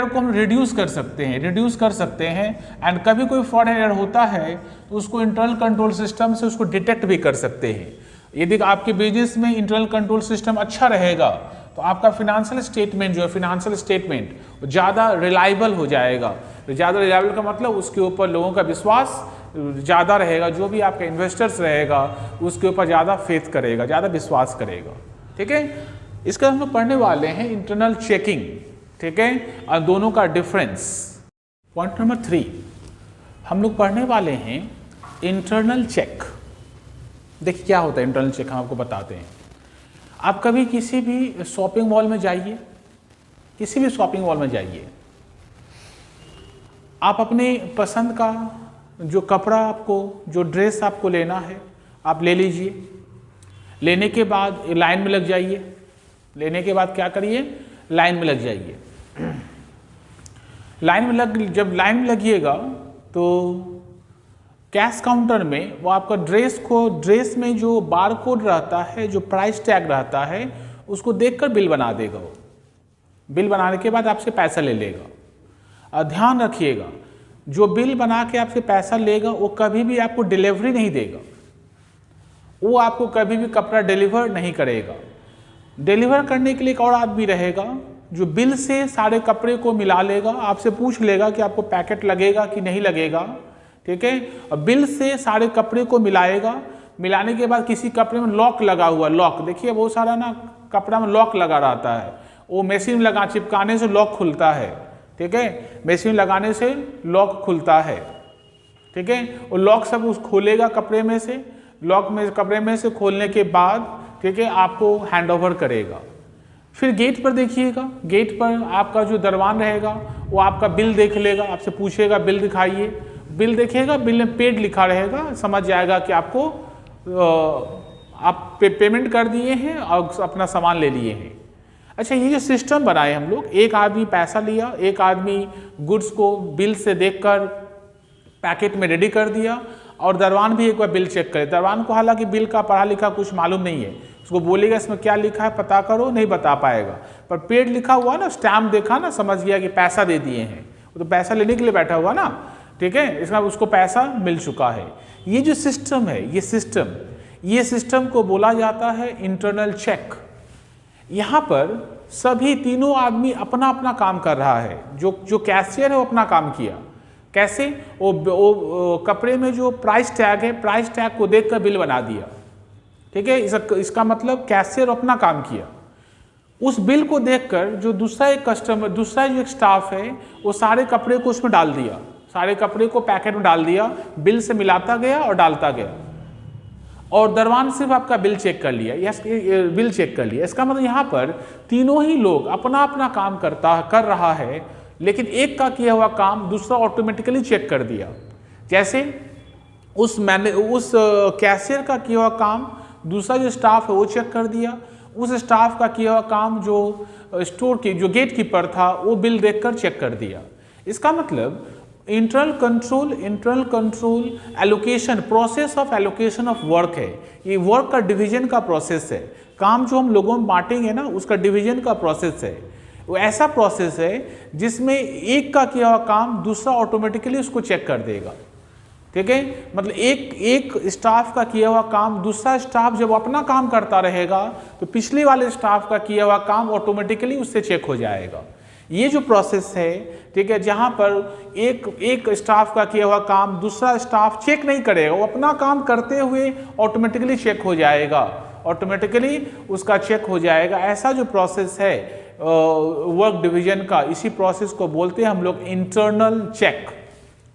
S1: को हम रिड्यूस कर सकते हैं एंड कभी कोई फ्रॉड एंड एरर होता है तो उसको इंटरनल कंट्रोल सिस्टम से उसको डिटेक्ट भी कर सकते हैं। यदि आपके बिजनेस में इंटरनल कंट्रोल सिस्टम अच्छा रहेगा तो आपका फिनेंशियल स्टेटमेंट ज़्यादा रिलायबल हो जाएगा। ज़्यादा रिलायबल का मतलब उसके ऊपर लोगों का विश्वास ज़्यादा रहेगा, जो भी आपका इन्वेस्टर्स रहेगा उसके ऊपर ज़्यादा फेथ करेगा, ज़्यादा विश्वास करेगा। ठीक है, इसका हम लोग पढ़ने वाले हैं इंटरनल चेकिंग। ठीक है, और दोनों का डिफरेंस। पॉइंट नंबर 3 हम लोग पढ़ने वाले हैं इंटरनल चेक। देखिए क्या होता है इंटरनल चेक, हम आपको बताते हैं। आप कभी किसी भी शॉपिंग मॉल में जाइए, आप अपने पसंद का जो कपड़ा आपको, जो ड्रेस आपको लेना है आप ले लीजिए। लेने के बाद लाइन में लग जाइए। लेने के बाद क्या करिए, लाइन में लग जाइए। जब लाइन में लगिएगा तो कैश काउंटर में वो आपका ड्रेस में जो बार कोड रहता है, जो प्राइस टैग रहता है, उसको देखकर बिल बना देगा। वो बिल बनाने के बाद आपसे पैसा ले लेगा। और ध्यान रखिएगा, जो बिल बना के आपसे पैसा लेगा वो कभी भी आपको डिलीवरी नहीं देगा, वो आपको कभी भी कपड़ा डिलीवर नहीं करेगा। डिलीवर करने के लिए एक और आदमी रहेगा जो बिल से सारे कपड़े को मिला लेगा, आपसे पूछ लेगा कि आपको पैकेट लगेगा कि नहीं लगेगा। ठीक है। और बिल से सारे कपड़े को मिलाएगा, मिलाने के बाद किसी कपड़े में लॉक लगा हुआ, लॉक देखिए बहुत सारा ना कपड़ा में लॉक लगा रहता है, वो मशीन लगा चिपकाने से लॉक खुलता है, ठीक है, मशीन लगाने से लॉक खुलता है, ठीक है। वो लॉक सब उस खोलेगा कपड़े में से, लॉक में कपड़े में से खोलने के बाद, ठीक है, आपको हैंड ओवर करेगा। फिर गेट पर देखिएगा, गेट पर आपका जो दरवान रहेगा वो आपका बिल देख लेगा, आपसे पूछेगा बिल दिखाइए, बिल देखेगा, बिल में पेड लिखा रहेगा, समझ जाएगा कि आपको आप पेमेंट कर दिए हैं और अपना सामान ले लिए हैं। अच्छा, ये जो सिस्टम बनाए हम लोग, एक आदमी पैसा लिया, एक आदमी गुड्स को बिल से देखकर पैकेट में रेडी कर दिया, और दरवान भी एक बार बिल चेक करे। दरवान को हालांकि बिल का पढ़ा लिखा कुछ मालूम नहीं है, उसको बोलेगा इसमें क्या लिखा है पता करो, नहीं बता पाएगा, पर पेड लिखा हुआ ना, स्टैम्प देखा ना, समझ गया कि पैसा दे दिए हैं, वो तो पैसा लेने के लिए बैठा हुआ ना, ठीक है, इसका उसको पैसा मिल चुका है। ये जो सिस्टम है, ये सिस्टम को बोला जाता है इंटरनल चेक। यहाँ पर सभी तीनों आदमी अपना अपना काम कर रहा है। जो कैशियर है वो अपना काम किया, कैसे, वो कपड़े में जो प्राइस टैग है, प्राइस टैग को देखकर बिल बना दिया, ठीक है। इसका मतलब कैशियर अपना काम किया। उस बिल को देखकर जो दूसरा एक कस्टमर, दूसरा जो एक स्टाफ है, वो सारे कपड़े को उसमें डाल दिया, सारे कपड़े को पैकेट में डाल दिया, बिल से मिलाता गया और डालता गया, और दरवान सिर्फ आपका बिल चेक कर लिया, बिल चेक कर लिया। इसका मतलब यहाँ पर तीनों ही लोग अपना अपना काम कर रहा है, लेकिन एक का किया हुआ काम दूसरा ऑटोमेटिकली चेक कर दिया। जैसे उस कैशियर का किया हुआ काम दूसरा जो स्टाफ है वो चेक कर दिया, उस स्टाफ का किया हुआ काम जो स्टोर की जो गेट कीपर था वो बिल देखकर चेक कर दिया। इसका मतलब internal control allocation, process of allocation of work है। ये वर्क का डिवीजन का प्रोसेस है, काम जो हम लोगों में बांटेंगे ना उसका डिवीजन का प्रोसेस है। वो ऐसा प्रोसेस है जिसमें एक का किया हुआ काम दूसरा ऑटोमेटिकली उसको चेक कर देगा, ठीक है। मतलब एक स्टाफ का किया हुआ काम दूसरा स्टाफ जब अपना काम करता रहेगा तो पिछले वाले स्टाफ का किया हुआ काम ऑटोमेटिकली उससे चेक हो जाएगा। ये जो प्रोसेस है, ठीक है, जहाँ पर एक स्टाफ का किया हुआ काम दूसरा स्टाफ चेक नहीं करेगा, वो अपना काम करते हुए ऑटोमेटिकली चेक हो जाएगा, ऑटोमेटिकली उसका चेक हो जाएगा। ऐसा जो प्रोसेस है वर्क डिवीजन का, इसी प्रोसेस को बोलते हैं हम लोग इंटरनल चेक,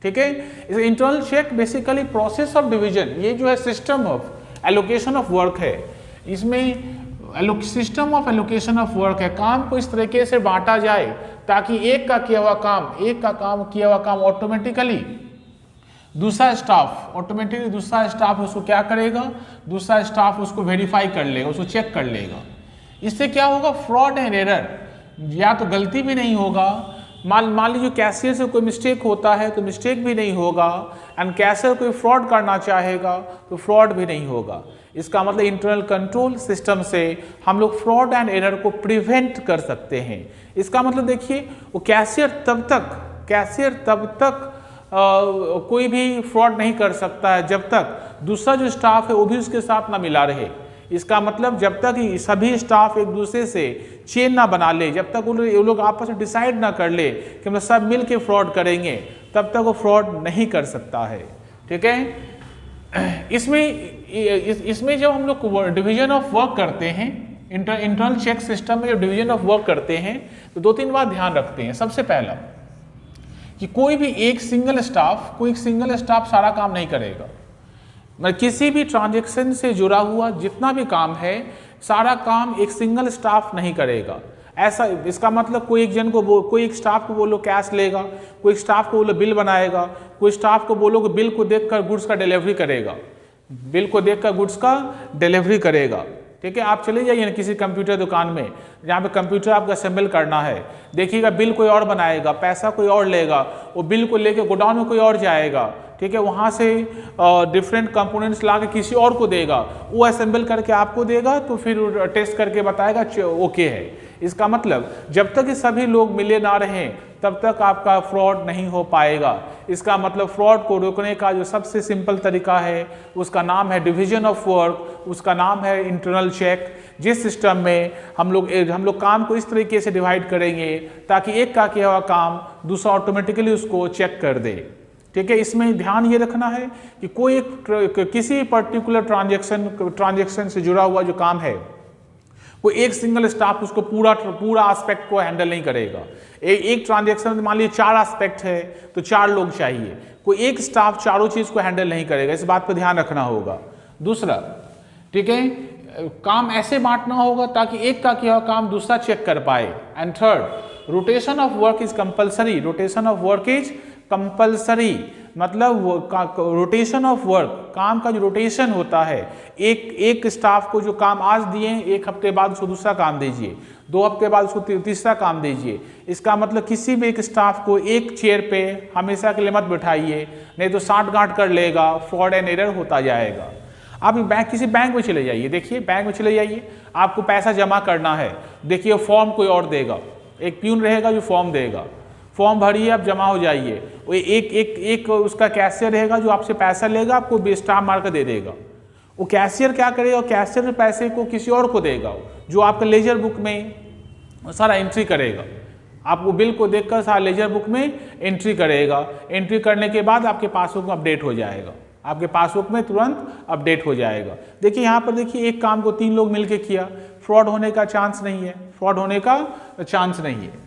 S1: ठीक है। इस internal check basically process of division, ये जो है system of allocation of work है, इसमें system of allocation of work है। काम को इस तरीके से बांटा जाए ताकि एक का किया हुआ काम ऑटोमेटिकली दूसरा स्टाफ उसको क्या करेगा, दूसरा स्टाफ उसको वेरीफाई कर लेगा, उसको चेक कर लेगा। इससे क्या होगा, फ्रॉड एंड एरर, या तो गलती भी नहीं होगा, मान लीजिए कैशियर से कोई मिस्टेक होता है तो मिस्टेक भी नहीं होगा, एंड कैशियर कोई फ्रॉड करना चाहेगा तो फ्रॉड भी नहीं होगा। इसका मतलब इंटरनल कंट्रोल सिस्टम से हम लोग फ्रॉड एंड एरर को प्रिवेंट कर सकते हैं। इसका मतलब देखिए, वो कैशियर तब तक कोई भी फ्रॉड नहीं कर सकता है जब तक दूसरा जो स्टाफ है वो भी उसके साथ ना मिला रहे। इसका मतलब जब तक सभी स्टाफ एक दूसरे से चेन ना बना ले, जब तक वो लोग आपस में डिसाइड ना कर ले कि हम सब मिल के फ्रॉड करेंगे, तब तक वो फ्रॉड नहीं कर सकता है, ठीक है। इसमें जब हम लोग डिवीजन ऑफ वर्क करते हैं, इंटरनल चेक सिस्टम में जब डिवीजन ऑफ वर्क करते हैं तो 2-3 बात ध्यान रखते हैं। सबसे पहला कि कोई एक सिंगल स्टाफ सारा काम नहीं करेगा। मतलब किसी भी ट्रांजैक्शन से जुड़ा हुआ जितना भी काम है, सारा काम एक सिंगल स्टाफ नहीं करेगा। ऐसा, इसका मतलब कोई एक स्टाफ को बोलो कैश लेगा, कोई स्टाफ को बोलो बिल बनाएगा, कोई स्टाफ को बोलो कि बिल को देखकर गुड्स का डिलीवरी करेगा, ठीक है। आप चले जाइए ना किसी कंप्यूटर दुकान में जहाँ पे कंप्यूटर आपको असेंबल करना है, देखिएगा बिल कोई और बनाएगा, पैसा कोई और लेगा, वो बिल को लेके गोडाउन में कोई और जाएगा, ठीक है, वहाँ से डिफरेंट कंपोनेंट्स ला के किसी और को देगा, वो असेंबल करके आपको देगा, तो फिर टेस्ट करके बताएगा ओके है। इसका मतलब जब तक ये सभी लोग मिले ना रहें तब तक आपका फ्रॉड नहीं हो पाएगा। इसका मतलब फ्रॉड को रोकने का जो सबसे सिंपल तरीका है उसका नाम है डिवीजन ऑफ वर्क, उसका नाम है इंटरनल चेक। जिस सिस्टम में हम लोग काम को इस तरीके से डिवाइड करेंगे ताकि एक का किया हुआ काम दूसरा ऑटोमेटिकली उसको चेक कर दे, ठीक है, इसमें ध्यान ये रखना है कि कोई किसी पर्टिकुलर ट्रांजेक्शन से जुड़ा हुआ जो काम है, कोई एक सिंगल स्टाफ उसको पूरा एस्पेक्ट को हैंडल नहीं करेगा। एक ट्रांजेक्शन मान लीजिए 4 एस्पेक्ट है तो 4 लोग चाहिए, कोई एक स्टाफ चारों चीज को हैंडल नहीं करेगा, इस बात पर ध्यान रखना होगा। दूसरा, ठीक है, काम ऐसे बांटना होगा ताकि एक का किया हुआ काम दूसरा चेक कर पाए। And third, rotation of work is compulsory. Rotation of work is compulsory मतलब रोटेशन ऑफ वर्क, काम का जो रोटेशन होता है, एक स्टाफ को जो काम आज दिए, एक हफ्ते बाद उसको दूसरा काम दीजिए, 2 हफ्ते बाद उसको तीसरा काम दीजिए। इसका मतलब किसी भी एक स्टाफ को एक चेयर पे हमेशा के लिए मत बिठाइए, नहीं तो साठ गांठ कर लेगा, फ्रॉड एंड एरर होता जाएगा। आप किसी बैंक में चले जाइए, देखिए बैंक में चले जाइए, आपको पैसा जमा करना है, देखिए फॉर्म कोई और देगा, एक प्यून रहेगा जो फॉर्म देगा, फॉर्म भरिए, आप जमा हो जाइए। वो एक उसका कैशियर रहेगा जो आपसे पैसा लेगा, आपको स्टाम्प मार कर दे देगा। वो कैशियर क्या करेगा, कैशियर पैसे को किसी और को देगा जो आपका लेजर बुक में सारा एंट्री करेगा, आपको बिल को देखकर सारा लेजर बुक में एंट्री करेगा। एंट्री करने के बाद आपके पासबुक में अपडेट हो जाएगा, आपके पासबुक में तुरंत अपडेट हो जाएगा। देखिए यहाँ पर देखिए, एक काम को 3 लोग मिलकर किया, फ्रॉड होने का चांस नहीं है, फ्रॉड होने का चांस नहीं है।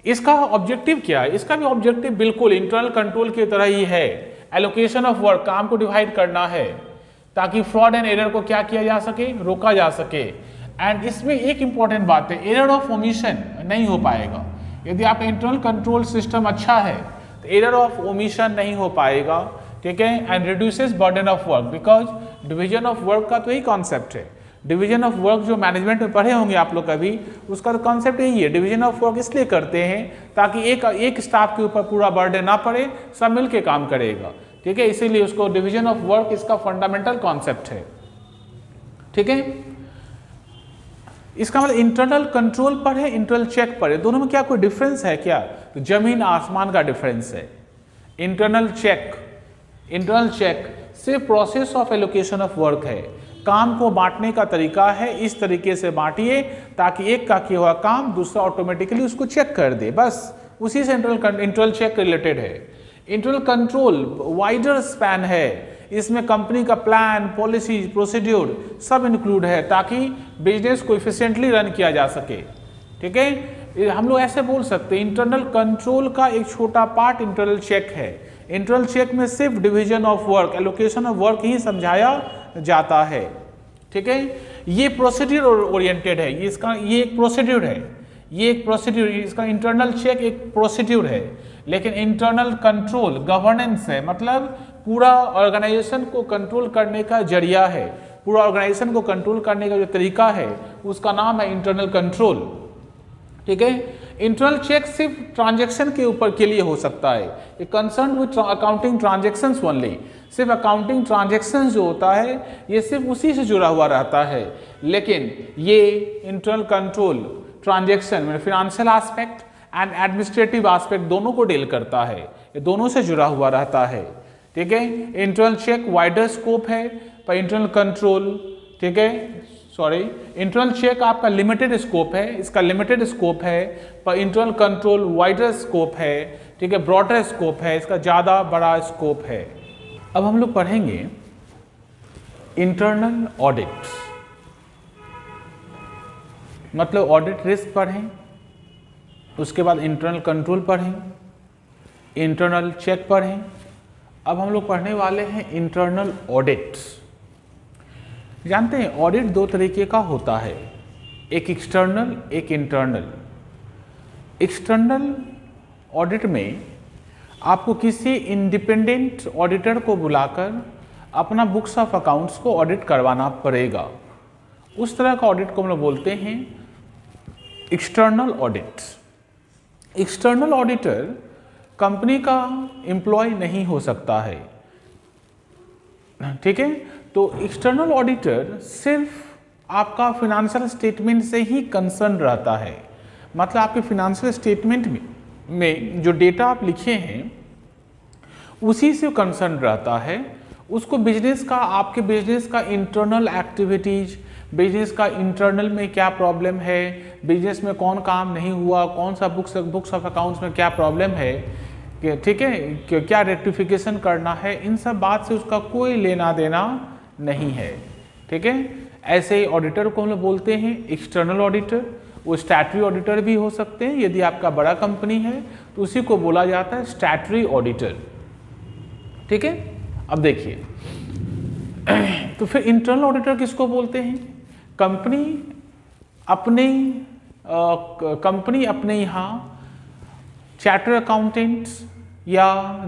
S1: इसका ऑब्जेक्टिव क्या है? इसका भी ऑब्जेक्टिव बिल्कुल इंटरनल कंट्रोल की तरह ही है, एलोकेशन ऑफ वर्क, काम को डिवाइड करना है ताकि फ्रॉड एंड एरर को क्या किया जा सके, रोका जा सके। एंड इसमें एक इंपॉर्टेंट बात है, एरर ऑफ ओमिशन नहीं हो पाएगा। यदि आप इंटरनल कंट्रोल सिस्टम अच्छा है तो एरर ऑफ ओमिशन नहीं हो पाएगा, ठीक है। And reduces burden of work, because division of work का तो यही कॉन्सेप्ट है। डिवीजन ऑफ वर्क जो मैनेजमेंट में पढ़े होंगे आप लोग कभी, उसका तो कॉन्सेप्ट यही है। डिवीजन ऑफ वर्क इसलिए करते हैं ताकि एक स्टाफ के ऊपर पूरा बर्डन ना पड़े, सब मिलके काम करेगा, ठीक है। इसीलिए उसको डिवीजन ऑफ वर्क इसका फंडामेंटल कॉन्सेप्ट है, ठीक है। इसका मतलब इंटरनल कंट्रोल पर है, इंटरनल चेक पर है, दोनों में क्या कोई डिफरेंस है क्या? तो जमीन आसमान का डिफरेंस है। इंटरनल चेक सिर्फ process of allocation of work है, काम को बांटने का तरीका है, इस तरीके से बांटिए ताकि एक का किया हुआ काम दूसरा ऑटोमेटिकली उसको चेक कर दे, बस उसी से इंटरनल चेक रिलेटेड है। इंटरनल कंट्रोल वाइडर स्पैन है, इसमें कंपनी का प्लान, पॉलिसी, प्रोसीड्यूर सब इंक्लूड है ताकि बिजनेस को इफिशिएंटली रन किया जा सके, ठीक है। हम लोग ऐसे बोल सकते हैं, इंटरनल कंट्रोल का एक छोटा पार्ट इंटरनल चेक है। इंटरनल चेक में सिर्फ division of work, allocation of work ही समझाया जाता है, ठीक है। ये प्रोसीड्यूर ओरिएंटेड है, ये एक प्रोसीड्यूर है, ये एक प्रोसीड्यूर, इसका इंटरनल चेक एक प्रोसीड्यूर है। लेकिन इंटरनल कंट्रोल गवर्नेंस है, मतलब पूरा ऑर्गेनाइजेशन को कंट्रोल करने का जरिया है, पूरा ऑर्गेनाइजेशन को कंट्रोल करने का जो तरीका है उसका नाम है इंटरनल कंट्रोल, ठीक है। इंटरनल चेक सिर्फ ट्रांजैक्शन के ऊपर के लिए हो सकता है, ये concern with accounting transactions only, सिर्फ अकाउंटिंग ट्रांजैक्शन जो होता है ये सिर्फ उसी से जुड़ा हुआ रहता है। लेकिन ये इंटरनल कंट्रोल ट्रांजैक्शन में financial aspect and administrative aspect दोनों को डील करता है, ये दोनों से जुड़ा हुआ रहता है, ठीक है। इंटरनल चेक वाइडर स्कोप है पर इंटरनल कंट्रोल, ठीक है, सॉरी, इंटरनल चेक आपका लिमिटेड स्कोप है, इसका लिमिटेड स्कोप है, पर इंटरनल कंट्रोल वाइडर स्कोप है, ठीक है, ब्रॉडर स्कोप है, इसका ज़्यादा बड़ा स्कोप है। अब हम लोग पढ़ेंगे इंटरनल ऑडिट, मतलब ऑडिट रिस्क पढ़ें, उसके बाद इंटरनल कंट्रोल पढ़ें, इंटरनल चेक पढ़ें। अब हम लोग पढ़ने वाले हैं इंटरनल ऑडिट। जानते हैं ऑडिट 2 तरीके का होता है, एक एक्सटर्नल, एक इंटरनल। एक्सटर्नल ऑडिट में आपको किसी इंडिपेंडेंट ऑडिटर को बुलाकर अपना बुक्स ऑफ अकाउंट्स को ऑडिट करवाना पड़ेगा, उस तरह का ऑडिट को हम लोग बोलते हैं external audit. External auditor company का एम्प्लॉय नहीं हो सकता है, ठीक है। तो एक्सटर्नल ऑडिटर सिर्फ आपका फिनेंशियल स्टेटमेंट से ही कंसर्न रहता है, मतलब आपके फिनेंशियल स्टेटमेंट में जो डेटा आप लिखे हैं उसी से कंसर्न रहता है। उसको बिजनेस का, आपके बिजनेस का इंटरनल एक्टिविटीज, बिजनेस का इंटरनल में क्या प्रॉब्लम है, बिजनेस में कौन काम नहीं हुआ, कौन सा बुक्स ऑफ अकाउंट्स में क्या प्रॉब्लम है, ठीक है, क्या रेक्टिफिकेशन करना है, इन सब बात से उसका कोई लेना देना नहीं है। ठीक है, ऐसे ऑडिटर को हम लोग बोलते हैं एक्सटर्नल ऑडिटर। वो स्टैट्यूटरी ऑडिटर भी हो सकते हैं, यदि आपका बड़ा कंपनी है तो उसी को बोला जाता है स्टैट्यूटरी ऑडिटर। ठीक है, अब देखिए तो फिर इंटरनल ऑडिटर किसको बोलते हैं? कंपनी अपने यहाँ चार्टर अकाउंटेंट्स या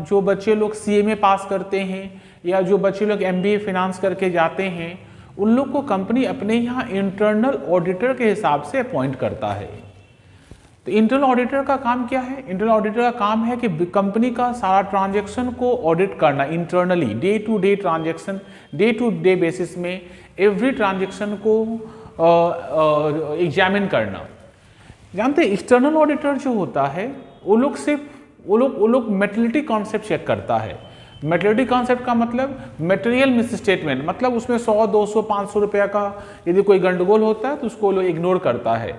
S1: जो बच्चे लोग CMA पास करते हैं या जो बच्चे लोग MBA फाइनेंस करके जाते हैं, उन लोग को कंपनी अपने यहाँ इंटरनल ऑडिटर के हिसाब से अपॉइंट करता है। तो इंटरनल ऑडिटर का काम क्या है? इंटरनल ऑडिटर का काम है कि कंपनी का सारा ट्रांजैक्शन को ऑडिट करना internally, day to day transaction, day to day basis में एवरी ट्रांजैक्शन को एग्जामिन करना। जानते हैं एक्सटर्नल ऑडिटर जो होता है वो लोग मेटेरियलिटी कॉन्सेप्ट चेक करता है। मेटेरियलिटी कॉन्सेप्ट का मतलब मटेरियल मिस स्टेटमेंट, मतलब उसमें 100, 200, 500 रुपया का यदि कोई गंडगोल होता है तो उसको लोग इग्नोर करता है।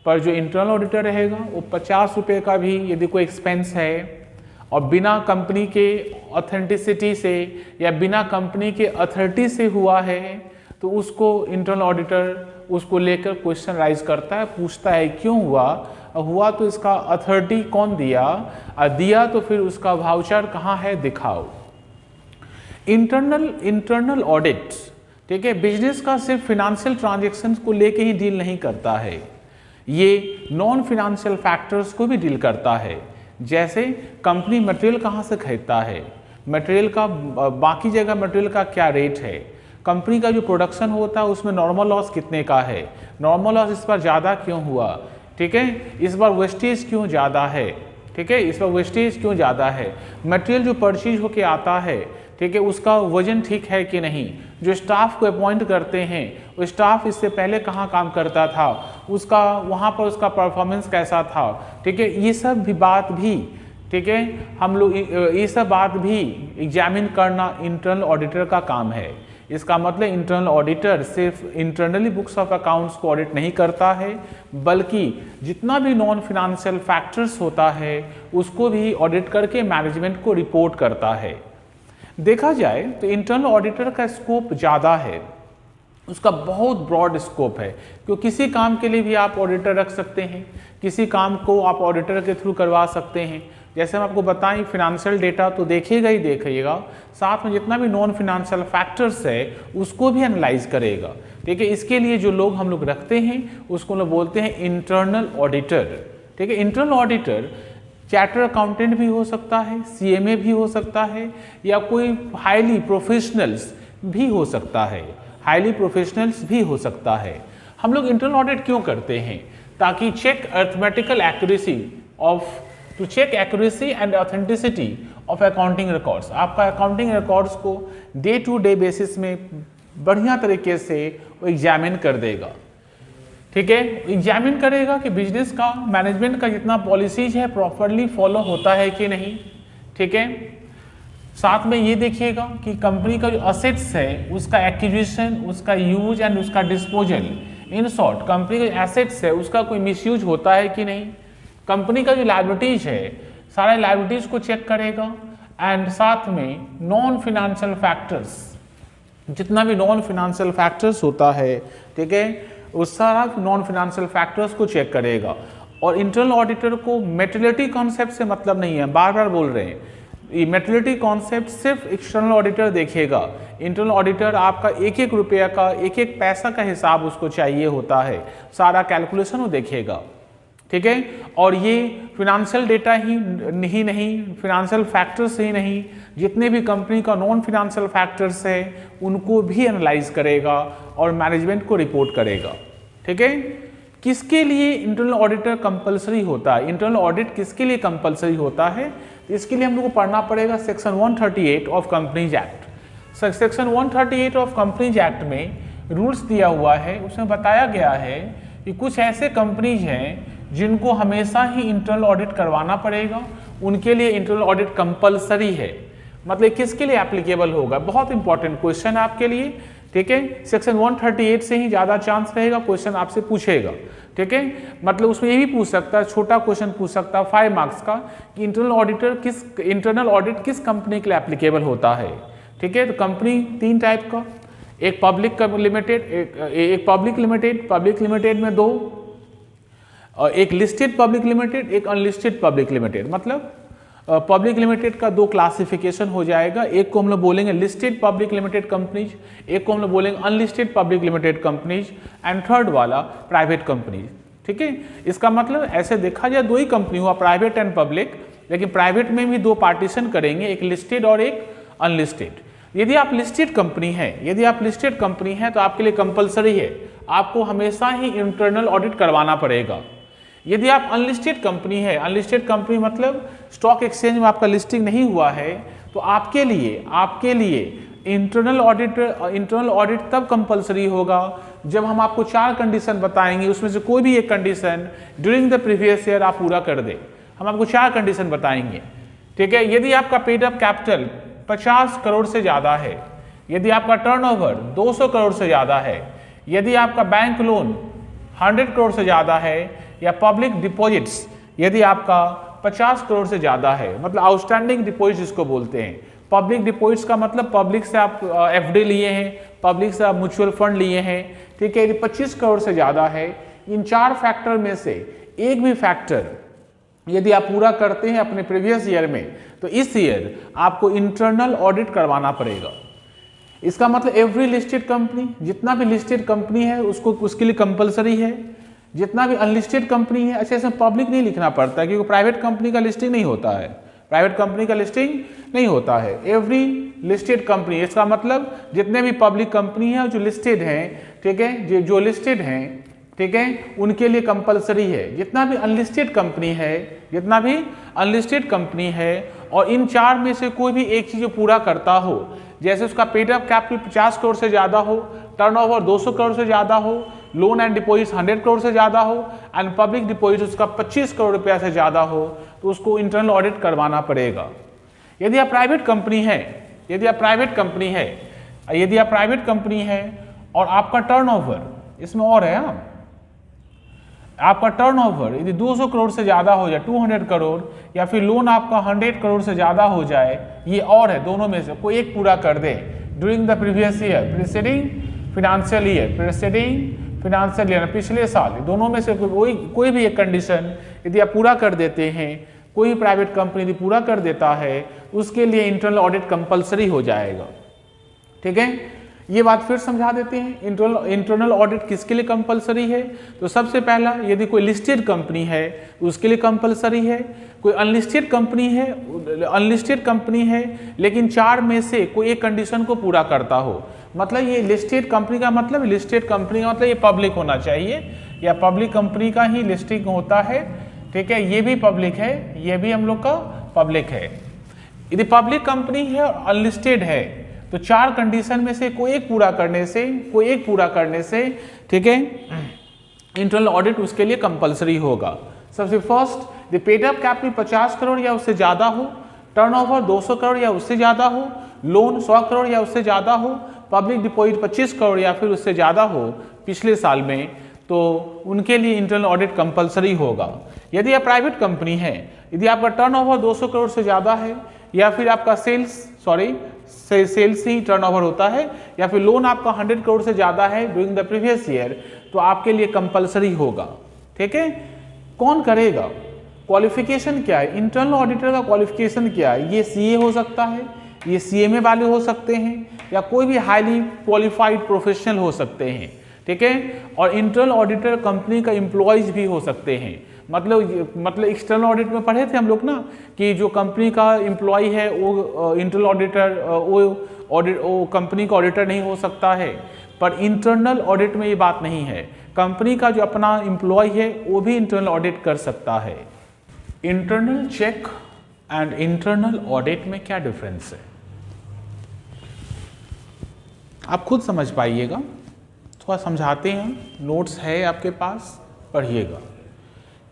S1: पर जो इंटरनल ऑडिटर रहेगा वो 50 रुपये का भी यदि कोई एक्सपेंस है और बिना कंपनी के ऑथेंटिसिटी से या बिना कंपनी के अथॉरिटी से हुआ है तो उसको इंटरनल ऑडिटर उसको लेकर क्वेश्चन राइज करता है, पूछता है क्यों हुआ तो इसका अथॉरिटी कौन दिया तो फिर उसका वाउचर कहाँ है दिखाओ। इंटरनल ऑडिट, ठीक है, बिजनेस का सिर्फ फिनेंशियल ट्रांजैक्शंस को लेके ही डील नहीं करता है, ये नॉन फिनेंशियल फैक्टर्स को भी डील करता है। जैसे कंपनी मटेरियल कहाँ से खरीदता है, मटेरियल का बाकी जगह मटेरियल का क्या रेट है, कंपनी का जो प्रोडक्शन होता है उसमें नॉर्मल लॉस कितने का है, नॉर्मल लॉस इस बार ज़्यादा क्यों हुआ, ठीक है, इस बार वेस्टेज क्यों ज़्यादा है, ठीक है, इस बार वेस्टेज क्यों ज़्यादा है, मटेरियल जो परचेज होके आता है, ठीक है, उसका वजन ठीक है कि नहीं, जो स्टाफ को अपॉइंट करते हैं वो स्टाफ इससे पहले कहाँ काम करता था, उसका वहाँ पर उसका परफॉर्मेंस कैसा था, ठीक है, ये सब भी बात भी, ठीक है, हम लोग ये सब बात भी एग्जामिन करना इंटरनल ऑडिटर का काम है। इसका मतलब इंटरनल ऑडिटर सिर्फ इंटरनली बुक्स ऑफ अकाउंट्स को ऑडिट नहीं करता है, बल्कि जितना भी नॉन फिनेंशियल फैक्टर्स होता है उसको भी ऑडिट करके मैनेजमेंट को रिपोर्ट करता है। देखा जाए तो इंटरनल ऑडिटर का स्कोप ज़्यादा है, उसका बहुत ब्रॉड स्कोप है, क्योंकि किसी काम के लिए भी आप ऑडिटर रख सकते हैं, किसी काम को आप ऑडिटर के थ्रू करवा सकते हैं। जैसे हम आपको बताएं फिनेंशियल डेटा तो देखिएगा ही देखिएगा, साथ में जितना भी नॉन फिनेंशियल फैक्टर्स है उसको भी एनालाइज करेगा। ठीक है, इसके लिए जो लोग हम लोग रखते हैं उसको लोग बोलते हैं इंटरनल ऑडिटर। ठीक है, इंटरनल ऑडिटर चार्टर अकाउंटेंट भी हो सकता है, CMA भी हो सकता है, या कोई हाईली प्रोफेशनल्स भी हो सकता है, हाईली प्रोफेशनल्स भी हो सकता है। हम लोग इंटरनल ऑडिट क्यों करते हैं? ताकि check arithmetical accuracy to check accuracy and authenticity of accounting records. आपका अकाउंटिंग रिकॉर्ड्स को डे टू डे बेसिस में बढ़िया तरीके से वो एग्जामिन कर देगा। ठीक है, एग्जामिन करेगा कि बिजनेस का मैनेजमेंट का जितना पॉलिसीज है प्रॉपरली फॉलो होता है कि नहीं। ठीक है, साथ में ये देखिएगा कि कंपनी का जो असेट्स है उसका एक्विजिशन, उसका यूज एंड उसका डिस्पोजल, इन शॉर्ट कंपनी का एसेट्स है उसका कोई मिसयूज होता है कि नहीं। कंपनी का जो लायबिलिटीज है सारे लायबिलिटीज को चेक करेगा, एंड साथ में नॉन फिनेंशियल फैक्टर्स, जितना भी नॉन फिनेंशियल फैक्टर्स होता है, ठीक है, उस सारा नॉन फिनेंशियल फैक्टर्स को चेक करेगा। और इंटरनल ऑडिटर को मेटेरियलिटी कॉन्सेप्ट से मतलब नहीं है, बार बार बोल रहे हैं, ये मेटेरियलिटी कॉन्सेप्ट सिर्फ एक्सटर्नल ऑडिटर देखेगा। इंटरनल ऑडिटर आपका एक एक रुपया का एक एक पैसा का हिसाब उसको चाहिए होता है, सारा कैलकुलेशन वो देखेगा। ठीक है, और ये फिनेंशियल डेटा ही नहीं, फिनेंशियल फैक्टर्स ही नहीं, जितने भी कंपनी का नॉन फिनेंशियल फैक्टर्स है उनको भी एनालाइज करेगा और मैनेजमेंट को रिपोर्ट करेगा। ठीक है, किसके लिए इंटरनल ऑडिटर कंपलसरी होता है? इंटरनल ऑडिट किसके लिए कंपलसरी होता है? तो इसके लिए हम लोग को पढ़ना पड़ेगा section 138 of companies act. Section 138 of companies act में रूल्स दिया हुआ है, उसमें बताया गया है कि कुछ ऐसे कंपनीज हैं जिनको हमेशा ही इंटरनल ऑडिट करवाना पड़ेगा, उनके लिए इंटरनल ऑडिट कंपलसरी है। मतलब किसके लिए एप्लीकेबल होगा? बहुत इंपॉर्टेंट क्वेश्चन है आपके लिए, ठीक है, सेक्शन 138 से ही ज़्यादा चांस रहेगा क्वेश्चन आपसे पूछेगा। ठीक है, मतलब उसमें ये भी पूछ सकता है, छोटा क्वेश्चन पूछ सकता है 5 मार्क्स का कि इंटरनल ऑडिट किस कंपनी के लिए एप्लीकेबल होता है। ठीक है, तो कंपनी 3 टाइप का, एक पब्लिक लिमिटेड, एक पब्लिक लिमिटेड में 2, और एक लिस्टेड पब्लिक लिमिटेड, एक अनलिस्टेड पब्लिक लिमिटेड। मतलब पब्लिक लिमिटेड का 2 क्लासिफिकेशन हो जाएगा, एक को हम लोग बोलेंगे लिस्टेड पब्लिक लिमिटेड कंपनीज, एक को हम लोग बोलेंगे unlisted public limited companies, and third वाला प्राइवेट कंपनीज। ठीक है, इसका मतलब ऐसे देखा जाए 2 ही कंपनी हुआ, प्राइवेट एंड पब्लिक, लेकिन प्राइवेट में भी 2 पार्टीशन करेंगे, एक लिस्टेड और एक अनलिस्टेड। यदि आप लिस्टेड कंपनी हैं, तो आपके लिए कंपलसरी है, आपको हमेशा ही इंटरनल ऑडिट करवाना पड़ेगा। यदि आप अनलिस्टेड कंपनी है, अनलिस्टेड कंपनी मतलब स्टॉक एक्सचेंज में आपका लिस्टिंग नहीं हुआ है, तो आपके लिए इंटरनल ऑडिट तब कंपलसरी होगा जब हम आपको 4 कंडीशन बताएंगे, उसमें से कोई भी एक condition during the previous year आप पूरा कर दे। हम आपको 4 कंडीशन बताएंगे। ठीक है, यदि आपका पेड अप कैपिटल 50 करोड़ से ज़्यादा है, यदि आपका टर्नओवर 200 करोड़ से ज़्यादा है, यदि आपका बैंक लोन 100 करोड़ से ज़्यादा है, या पब्लिक डिपॉजिट्स यदि आपका 50 करोड़ से ज़्यादा है, मतलब आउटस्टैंडिंग डिपॉजिट जिसको बोलते हैं। पब्लिक डिपॉजिट्स का मतलब पब्लिक से आप एफडी लिए हैं, पब्लिक से आप म्यूचुअल फंड लिए हैं। ठीक है, यदि 25 करोड़ से ज़्यादा है, इन 4 फैक्टर में से एक भी फैक्टर यदि आप पूरा करते हैं अपने प्रीवियस ईयर में, तो इस ईयर आपको इंटरनल ऑडिट करवाना पड़ेगा। इसका मतलब एवरी लिस्टेड कंपनी, जितना भी लिस्टेड कंपनी है उसके लिए कंपलसरी है, जितना भी अनलिस्टेड कंपनी है। अच्छा, इसमें पब्लिक नहीं लिखना पड़ता है क्योंकि प्राइवेट कंपनी का लिस्टिंग नहीं होता है, एवरी लिस्टेड कंपनी। इसका मतलब जितने भी पब्लिक कंपनी है जो लिस्टेड हैं, ठीक है, जो लिस्टेड हैं, ठीक है, उनके लिए कंपलसरी है। जितना भी अनलिस्टेड कंपनी है और इन 4 में से कोई भी एक चीज़ पूरा करता हो, जैसे उसका पेड अप कैपिटल 50 करोड़ से ज़्यादा हो, टर्नओवर 200 करोड़ से ज़्यादा हो, लोन एंड डिपॉजिट 100 करोड़ से ज़्यादा हो, एंड पब्लिक डिपॉजिट उसका 25 करोड़ रुपया से ज़्यादा हो, तो उसको इंटरनल ऑडिट करवाना पड़ेगा। यदि आप प्राइवेट कंपनी है और आपका टर्नओवर, इसमें और है आपका टर्नओवर यदि 200 करोड़ से ज़्यादा हो जाए, 200 करोड़, या फिर लोन आपका 100 करोड़ से ज़्यादा हो जाए, ये और है, दोनों में से कोई एक पूरा कर दे during the previous year, preceding financial year, पिछले साल, दोनों में से कोई भी एक कंडीशन यदि आप पूरा कर देते हैं, कोई प्राइवेट कंपनी यदि पूरा कर देता है, उसके लिए इंटरनल ऑडिट कंपलसरी हो जाएगा। ठीक है, ये बात फिर समझा देते हैं इंटरनल ऑडिट किसके लिए कंपलसरी है। तो सबसे पहला, यदि कोई लिस्टेड कंपनी है उसके लिए कंपलसरी है, कोई अनलिस्टेड कंपनी है लेकिन 4 में से कोई एक कंडीशन को पूरा करता हो। मतलब ये लिस्टेड कंपनी का मतलब ये पब्लिक होना चाहिए, या पब्लिक कंपनी का ही लिस्टिंग होता है। ठीक है, ये भी पब्लिक है, ये भी हम लोग का पब्लिक है। यदि पब्लिक कंपनी है और अनलिस्टेड है, तो 4 कंडीशन में से कोई एक पूरा करने से ठीक है, इंटरनल ऑडिट उसके लिए कंपलसरी होगा। सबसे first, the paid up capital 50 crore या उससे ज़्यादा हो, टर्नओवर 200 करोड़ या उससे ज़्यादा हो, लोन 100 करोड़ या उससे ज़्यादा हो, पब्लिक डिपॉजिट 25 करोड़ या फिर उससे ज़्यादा हो पिछले साल में, तो उनके लिए इंटरनल ऑडिट कंपलसरी होगा। यदि आप प्राइवेट कंपनी है, यदि आपका टर्नओवर 200 करोड़ से ज़्यादा है, या फिर आपका सेल्स ही टर्नओवर होता है, या फिर लोन आपका 100 करोड़ से ज़्यादा है ड्यूरिंग द प्रीवियस ईयर, तो आपके लिए कंपलसरी होगा। ठीक है, कौन करेगा? क्वालिफिकेशन क्या है? इंटरनल ऑडिटर का क्वालिफिकेशन क्या है? ये सीए हो सकता है, ये सीएमए वाले हो सकते हैं, या कोई भी हाईली क्वालिफाइड प्रोफेशनल हो सकते हैं। ठीक है, और इंटरनल ऑडिटर कंपनी का एम्प्लॉयज भी हो सकते हैं। मतलब एक्सटर्नल ऑडिट में पढ़े थे हम लोग ना कि जो कंपनी का एम्प्लॉय है वो इंटरनल ऑडिटर वो कंपनी का ऑडिटर नहीं हो सकता है, पर इंटरनल ऑडिट में ये बात नहीं है। कंपनी का जो अपना एम्प्लॉय है वो भी इंटरनल ऑडिट कर सकता है। Internal check and internal audit में क्या डिफरेंस है, आप खुद समझ पाइएगा, थोड़ा समझाते हैं, नोट्स है आपके पास, पढ़िएगा।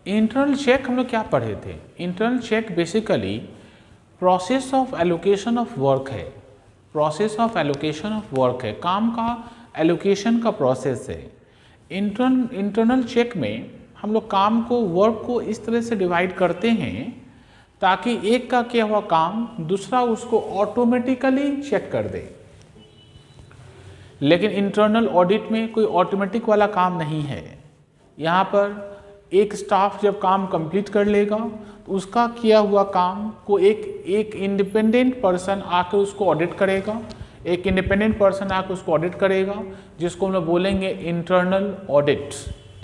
S1: इंटरनल चेक हम लोग क्या पढ़े थे? Internal check basically process of allocation of work है। Process of allocation of work है, काम का एलोकेशन का प्रोसेस है। इंटरनल चेक में हम लोग काम को, वर्क को इस तरह से डिवाइड करते हैं ताकि एक का किया हुआ काम दूसरा उसको ऑटोमेटिकली चेक कर दे। लेकिन इंटरनल ऑडिट में कोई ऑटोमेटिक वाला काम नहीं है। यहाँ पर एक स्टाफ जब काम कंप्लीट कर लेगा तो उसका किया हुआ काम को एक इंडिपेंडेंट पर्सन आकर उसको ऑडिट करेगा, एक इंडिपेंडेंट पर्सन आकर उसको ऑडिट करेगा, जिसको हम लोग बोलेंगे इंटरनल ऑडिट।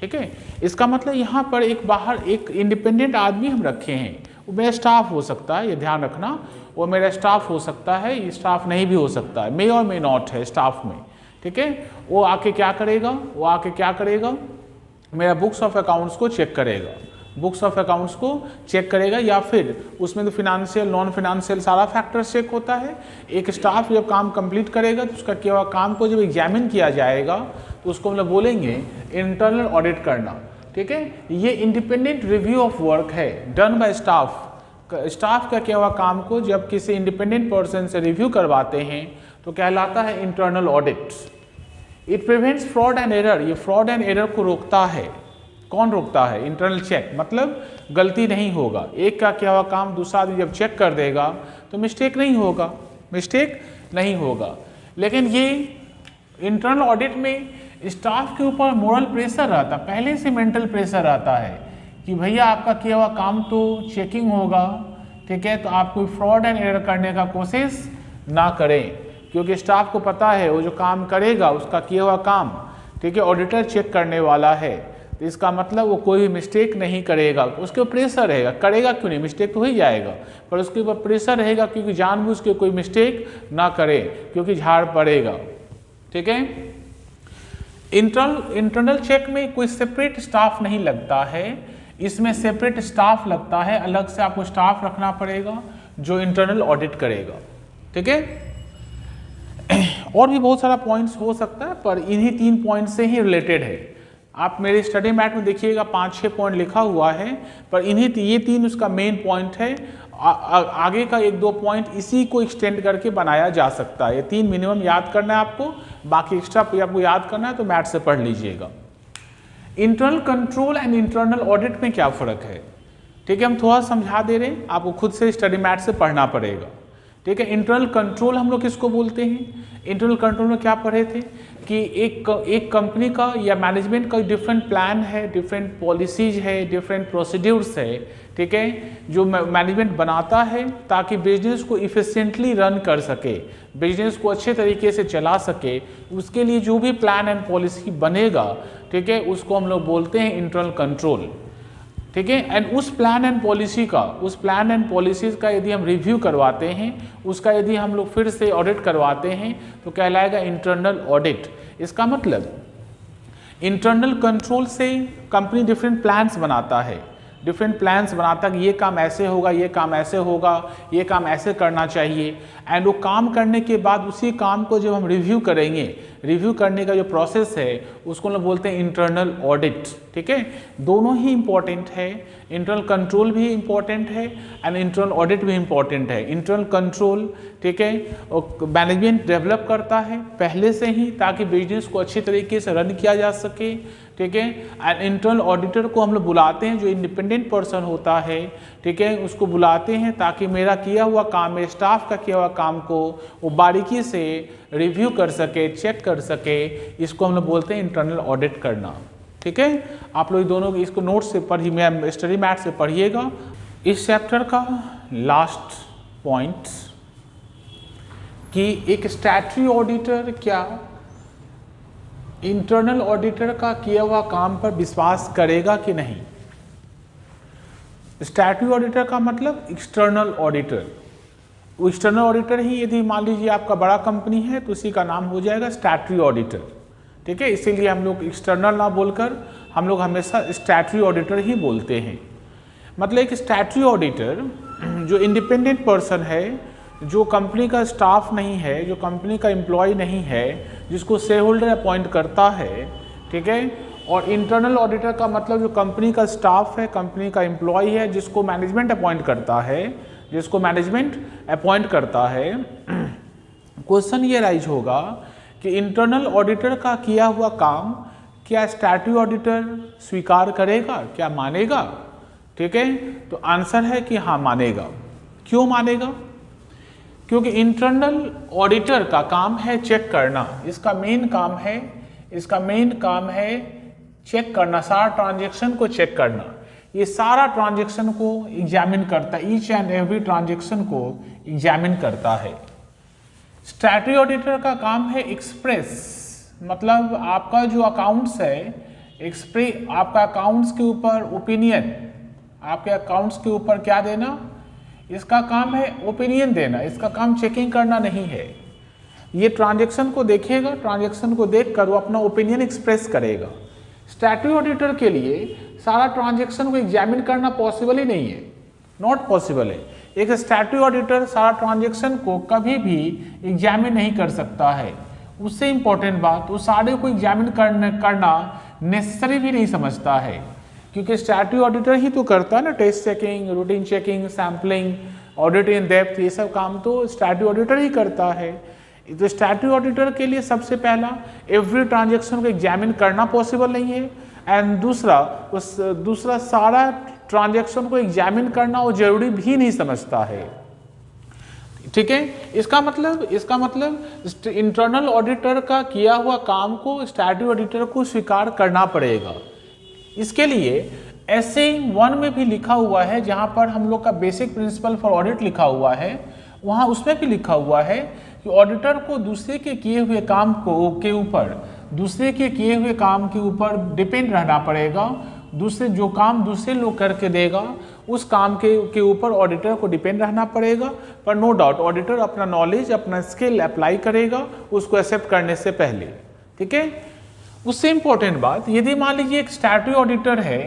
S1: ठीक है, इसका मतलब यहाँ पर एक बाहर एक इंडिपेंडेंट आदमी हम रखे हैं, वो मेरा स्टाफ हो सकता है, ये ध्यान रखना, वो मेरा स्टाफ हो सकता है, ये स्टाफ नहीं भी हो सकता है, मे और मे नॉट है स्टाफ में। ठीक है, वो आके क्या करेगा, मेरा बुक्स ऑफ अकाउंट्स को चेक करेगा, बुक्स ऑफ अकाउंट्स को चेक करेगा, या फिर उसमें तो फिनेंशियल नॉन फिनेंशियल सारा फैक्टर चेक होता है। एक स्टाफ जब काम कंप्लीट करेगा तो उसका किया हुआ काम को जब एग्जामिन किया जाएगा तो उसको हम लोग बोलेंगे इंटरनल ऑडिट करना। ठीक है, ये इंडिपेंडेंट रिव्यू ऑफ वर्क है डन बाय स्टाफ का किया हुआ काम को जब किसी इंडिपेंडेंट पर्सन से रिव्यू करवाते हैं तो कहलाता है internal audit. It prevents fraud and error, ये फ्रॉड एंड एरर को रोकता है। कौन रोकता है? इंटरनल चेक, मतलब गलती नहीं होगा। एक का किया हुआ काम दूसरा आदमी जब चेक कर देगा तो मिस्टेक नहीं होगा। लेकिन ये इंटरनल ऑडिट में स्टाफ के ऊपर मोरल प्रेशर रहता, पहले से मेंटल प्रेशर रहता है कि भैया आपका किया हुआ काम तो चेकिंग होगा, ठीक है, तो आप कोई फ्रॉड एंड एरर करने का कोशिश ना करें, क्योंकि स्टाफ को पता है वो जो काम करेगा उसका किया हुआ काम, ठीक है, ऑडिटर चेक करने वाला है, तो इसका मतलब वो कोई भी मिस्टेक नहीं करेगा। उसके ऊपर प्रेशर रहेगा, करेगा क्यों नहीं, मिस्टेक तो हो ही जाएगा, पर उसके ऊपर प्रेशर रहेगा क्योंकि जानबूझ के कोई मिस्टेक ना करे, क्योंकि झाड़ पड़ेगा। ठीक है, इंटरनल चेक में कोई सेपरेट स्टाफ नहीं लगता है, इसमें सेपरेट स्टाफ लगता है, अलग से आपको स्टाफ रखना पड़ेगा जो इंटरनल ऑडिट करेगा। ठीक है, और भी बहुत सारा पॉइंट्स हो सकता है, पर इन्हीं 3 पॉइंट से ही रिलेटेड है। आप मेरे स्टडी मैट में देखिएगा 5-6 पॉइंट लिखा हुआ है, पर ये 3 उसका मेन पॉइंट है। आगे का 1-2 पॉइंट इसी को एक्सटेंड करके बनाया जा सकता है। ये 3 मिनिमम याद करना है आपको, बाकी एक्स्ट्रा आपको याद करना है तो मैथ से पढ़ लीजिएगा। Internal control and internal audit में क्या फ़र्क है? ठीक है, हम थोड़ा समझा दे रहे हैं, आपको खुद से स्टडी मैट से पढ़ना पड़ेगा। ठीक है, इंटरनल कंट्रोल हम लोग किसको बोलते हैं? इंटरनल कंट्रोल में क्या पढ़े थे कि एक कंपनी का या मैनेजमेंट का डिफरेंट प्लान है, डिफरेंट पॉलिसीज है, डिफरेंट प्रोसीड्यूर्स है, ठीक है, जो मैनेजमेंट बनाता है ताकि बिजनेस को इफिशिएंटली रन कर सके, बिजनेस को अच्छे तरीके से चला सके, उसके लिए जो भी प्लान एंड पॉलिसी बनेगा, ठीक है, उसको हम लोग बोलते हैं इंटरनल कंट्रोल। ठीक है, एंड उस प्लान एंड पॉलिसीज का यदि हम रिव्यू करवाते हैं, उसका यदि हम लोग फिर से ऑडिट करवाते हैं तो कहलाएगा इंटरनल ऑडिट। इसका मतलब इंटरनल कंट्रोल से कंपनी डिफरेंट प्लान्स बनाता है कि ये काम ऐसे होगा, ये काम ऐसे होगा, ये काम ऐसे करना चाहिए, एंड वो काम करने के बाद उसी काम को जब हम रिव्यू करेंगे, रिव्यू करने का जो प्रोसेस है उसको हम बोलते हैं इंटरनल ऑडिट। ठीक है, दोनों ही इम्पॉर्टेंट है, इंटरनल कंट्रोल भी इम्पॉर्टेंट है एंड इंटरनल ऑडिट भी इम्पॉर्टेंट है। इंटरनल कंट्रोल, ठीक है, मैनेजमेंट डेवलप करता है पहले से ही ताकि बिजनेस को अच्छी तरीके से रन किया जा सके। ठीक है, एंड इंटरनल ऑडिटर को हम लोग बुलाते हैं जो इंडिपेंडेंट पर्सन होता है, ठीक है, उसको बुलाते हैं ताकि मेरा किया हुआ काम, मेरे स्टाफ का किया हुआ काम को वो बारीकी से रिव्यू कर सके, चेक कर सके, इसको हम लोग बोलते हैं इंटरनल ऑडिट करना। ठीक है, आप लोग दोनों इसको नोट से पढ़िए, मैं स्टडी मैट से पढ़िएगा। इस चैप्टर का लास्ट पॉइंट कि एक स्टैट्यूटरी ऑडिटर क्या इंटरनल ऑडिटर का किया हुआ काम पर विश्वास करेगा कि नहीं। स्टैट्यूटरी ऑडिटर का मतलब एक्सटर्नल ऑडिटर, वो एक्सटर्नल ऑडिटर ही यदि मान लीजिए आपका बड़ा कंपनी है तो उसी का नाम हो जाएगा स्टैट्यूटरी ऑडिटर। ठीक है, इसीलिए हम लोग एक्सटर्नल ना बोलकर हम लोग हमेशा स्टैट्यूटरी ऑडिटर ही बोलते हैं। मतलब एक स्टैट्यूटरी ऑडिटर जो इंडिपेंडेंट पर्सन है, जो कंपनी का स्टाफ नहीं है, जो कंपनी का एम्प्लॉय नहीं है, जिसको शेयर होल्डर अपॉइंट करता है। ठीक है, और इंटरनल ऑडिटर का मतलब जो कंपनी का स्टाफ है, कंपनी का एम्प्लॉय है, जिसको मैनेजमेंट अपॉइंट करता है, क्वेश्चन ये राइज होगा कि इंटरनल ऑडिटर का किया हुआ काम क्या स्टैट्यूटरी ऑडिटर स्वीकार करेगा, क्या मानेगा? ठीक है, तो आंसर है कि हाँ मानेगा। क्यों मानेगा? क्योंकि इंटरनल ऑडिटर का काम है चेक करना, इसका मेन काम है चेक करना, सारा ट्रांजैक्शन को चेक करना। ये सारा ट्रांजैक्शन को एग्जामिन करता है, ईच एंड एवरी ट्रांजैक्शन को एग्जामिन करता है। स्टैट्यूटरी ऑडिटर का काम है एक्सप्रेस, मतलब आपका जो अकाउंट्स है आपका अकाउंट्स के ऊपर ओपिनियन, आपके अकाउंट्स के ऊपर क्या देना, इसका काम है ओपिनियन देना, इसका काम चेकिंग करना नहीं है। ये ट्रांजैक्शन को देखेगा, ट्रांजैक्शन को देखकर वो अपना ओपिनियन एक्सप्रेस करेगा। स्टैट्यूटरी ऑडिटर के लिए सारा ट्रांजैक्शन को एग्जामिन करना पॉसिबल ही नहीं है, नॉट पॉसिबल है। एक स्टैट्यूटरी ऑडिटर सारा ट्रांजैक्शन को कभी भी एग्जामिन नहीं कर सकता है। उससे इम्पोर्टेंट बात, वो सारे को एग्जामिन करना नेसेसरी भी नहीं समझता है, क्योंकि स्टैट्यूटरी ऑडिटर ही तो करता है ना, test checking, routine checking, sampling, audit in depth, ये सब काम तो स्टैट्यूटरी ऑडिटर ही करता है। तो स्टैट्यूटरी ऑडिटर के लिए सबसे पहला एवरी ट्रांजैक्शन को एग्जामिन करना पॉसिबल नहीं है, एंड दूसरा सारा ट्रांजैक्शन को एग्जामिन करना वो जरूरी भी नहीं समझता है। ठीक है, इसका मतलब इंटरनल ऑडिटर का किया हुआ काम को स्टैट्यूटरी ऑडिटर को स्वीकार करना पड़ेगा। इसके लिए ऐसे 1 में भी लिखा हुआ है, जहां पर हम लोग का बेसिक प्रिंसिपल फॉर ऑडिट लिखा हुआ है, वहां उसमें भी लिखा हुआ है कि ऑडिटर को दूसरे के किए हुए काम के ऊपर डिपेंड रहना पड़ेगा। जो काम दूसरे लोग करके देगा उस काम के ऊपर ऑडिटर को डिपेंड रहना पड़ेगा। पर नो डाउट ऑडिटर अपना नॉलेज, अपना स्किल अप्लाई करेगा उसको एक्सेप्ट करने से पहले। ठीक है, उससे इंपॉर्टेंट बात, यदि मान लीजिए एक स्टैट्यूटरी ऑडिटर है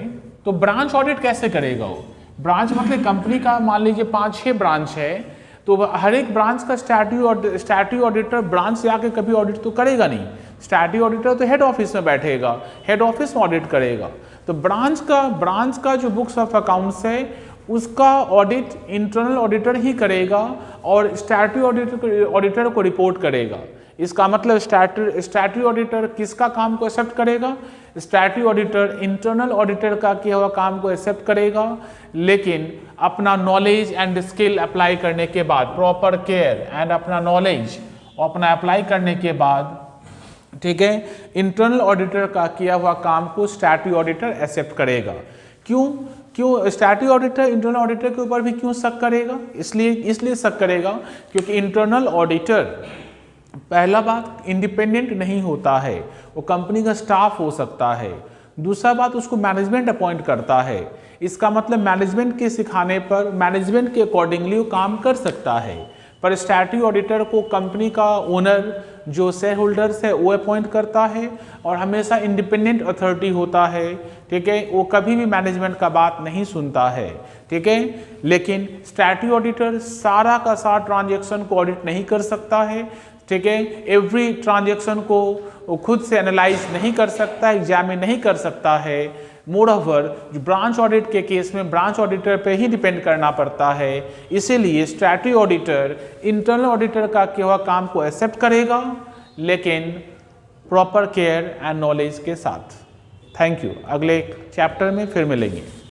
S1: तो ब्रांच ऑडिट कैसे करेगा वो? ब्रांच मतलब कंपनी का मान लीजिए 5-6 ब्रांच है, तो हर एक ब्रांच का स्टैट्यूटरी ऑडिटर ब्रांच से आके कभी ऑडिट तो करेगा नहीं। स्टैट्यूटरी ऑडिटर तो हेड ऑफिस में बैठेगा, हेड ऑफिस में ऑडिट करेगा। तो ब्रांच का जो बुक्स ऑफ अकाउंट्स है उसका ऑडिट इंटरनल ऑडिटर ही करेगा और स्टैट्यूटरी ऑडिटर को रिपोर्ट करेगा। इसका मतलब स्टैट्यूटरी ऑडिटर किसका काम को एक्सेप्ट करेगा? स्टैट्यूटरी ऑडिटर इंटरनल ऑडिटर का किया हुआ काम को एक्सेप्ट करेगा, लेकिन अपना नॉलेज एंड स्किल अप्लाई करने के बाद, प्रॉपर केयर एंड अपना नॉलेज अपना अप्लाई करने के बाद, ठीक है, इंटरनल ऑडिटर का किया हुआ काम को स्टैट्यूटरी ऑडिटर एक्सेप्ट करेगा। क्यों स्टैट्यूटरी ऑडिटर इंटरनल ऑडिटर के ऊपर भी क्यों शक करेगा? इसलिए शक करेगा क्योंकि इंटरनल ऑडिटर पहला बात इंडिपेंडेंट नहीं होता है, वो कंपनी का स्टाफ हो सकता है। दूसरा बात, उसको मैनेजमेंट अपॉइंट करता है, इसका मतलब मैनेजमेंट के सिखाने पर मैनेजमेंट के अकॉर्डिंगली वो काम कर सकता है। पर स्टैट्यूटरी ऑडिटर को कंपनी का ओनर जो शेयर होल्डर्स है वो अपॉइंट करता है और हमेशा इंडिपेंडेंट अथॉरिटी होता है। ठीक है, वो कभी भी मैनेजमेंट का बात नहीं सुनता है। ठीक है, लेकिन स्टैट्यूटरी ऑडिटर सारा का सारा ट्रांजैक्शन को ऑडिट नहीं कर सकता है। ठीक है, एवरी ट्रांजैक्शन को वो खुद से एनालाइज नहीं कर सकता, एग्जामिन नहीं कर सकता है। मोर ओवर जो ब्रांच ऑडिट के केस में ब्रांच ऑडिटर पे ही डिपेंड करना पड़ता है, इसीलिए स्टैट्यूटरी ऑडिटर इंटरनल ऑडिटर का किया हुआ काम को एक्सेप्ट करेगा, लेकिन प्रॉपर केयर एंड नॉलेज के साथ। थैंक यू, अगले चैप्टर में फिर मिलेंगे।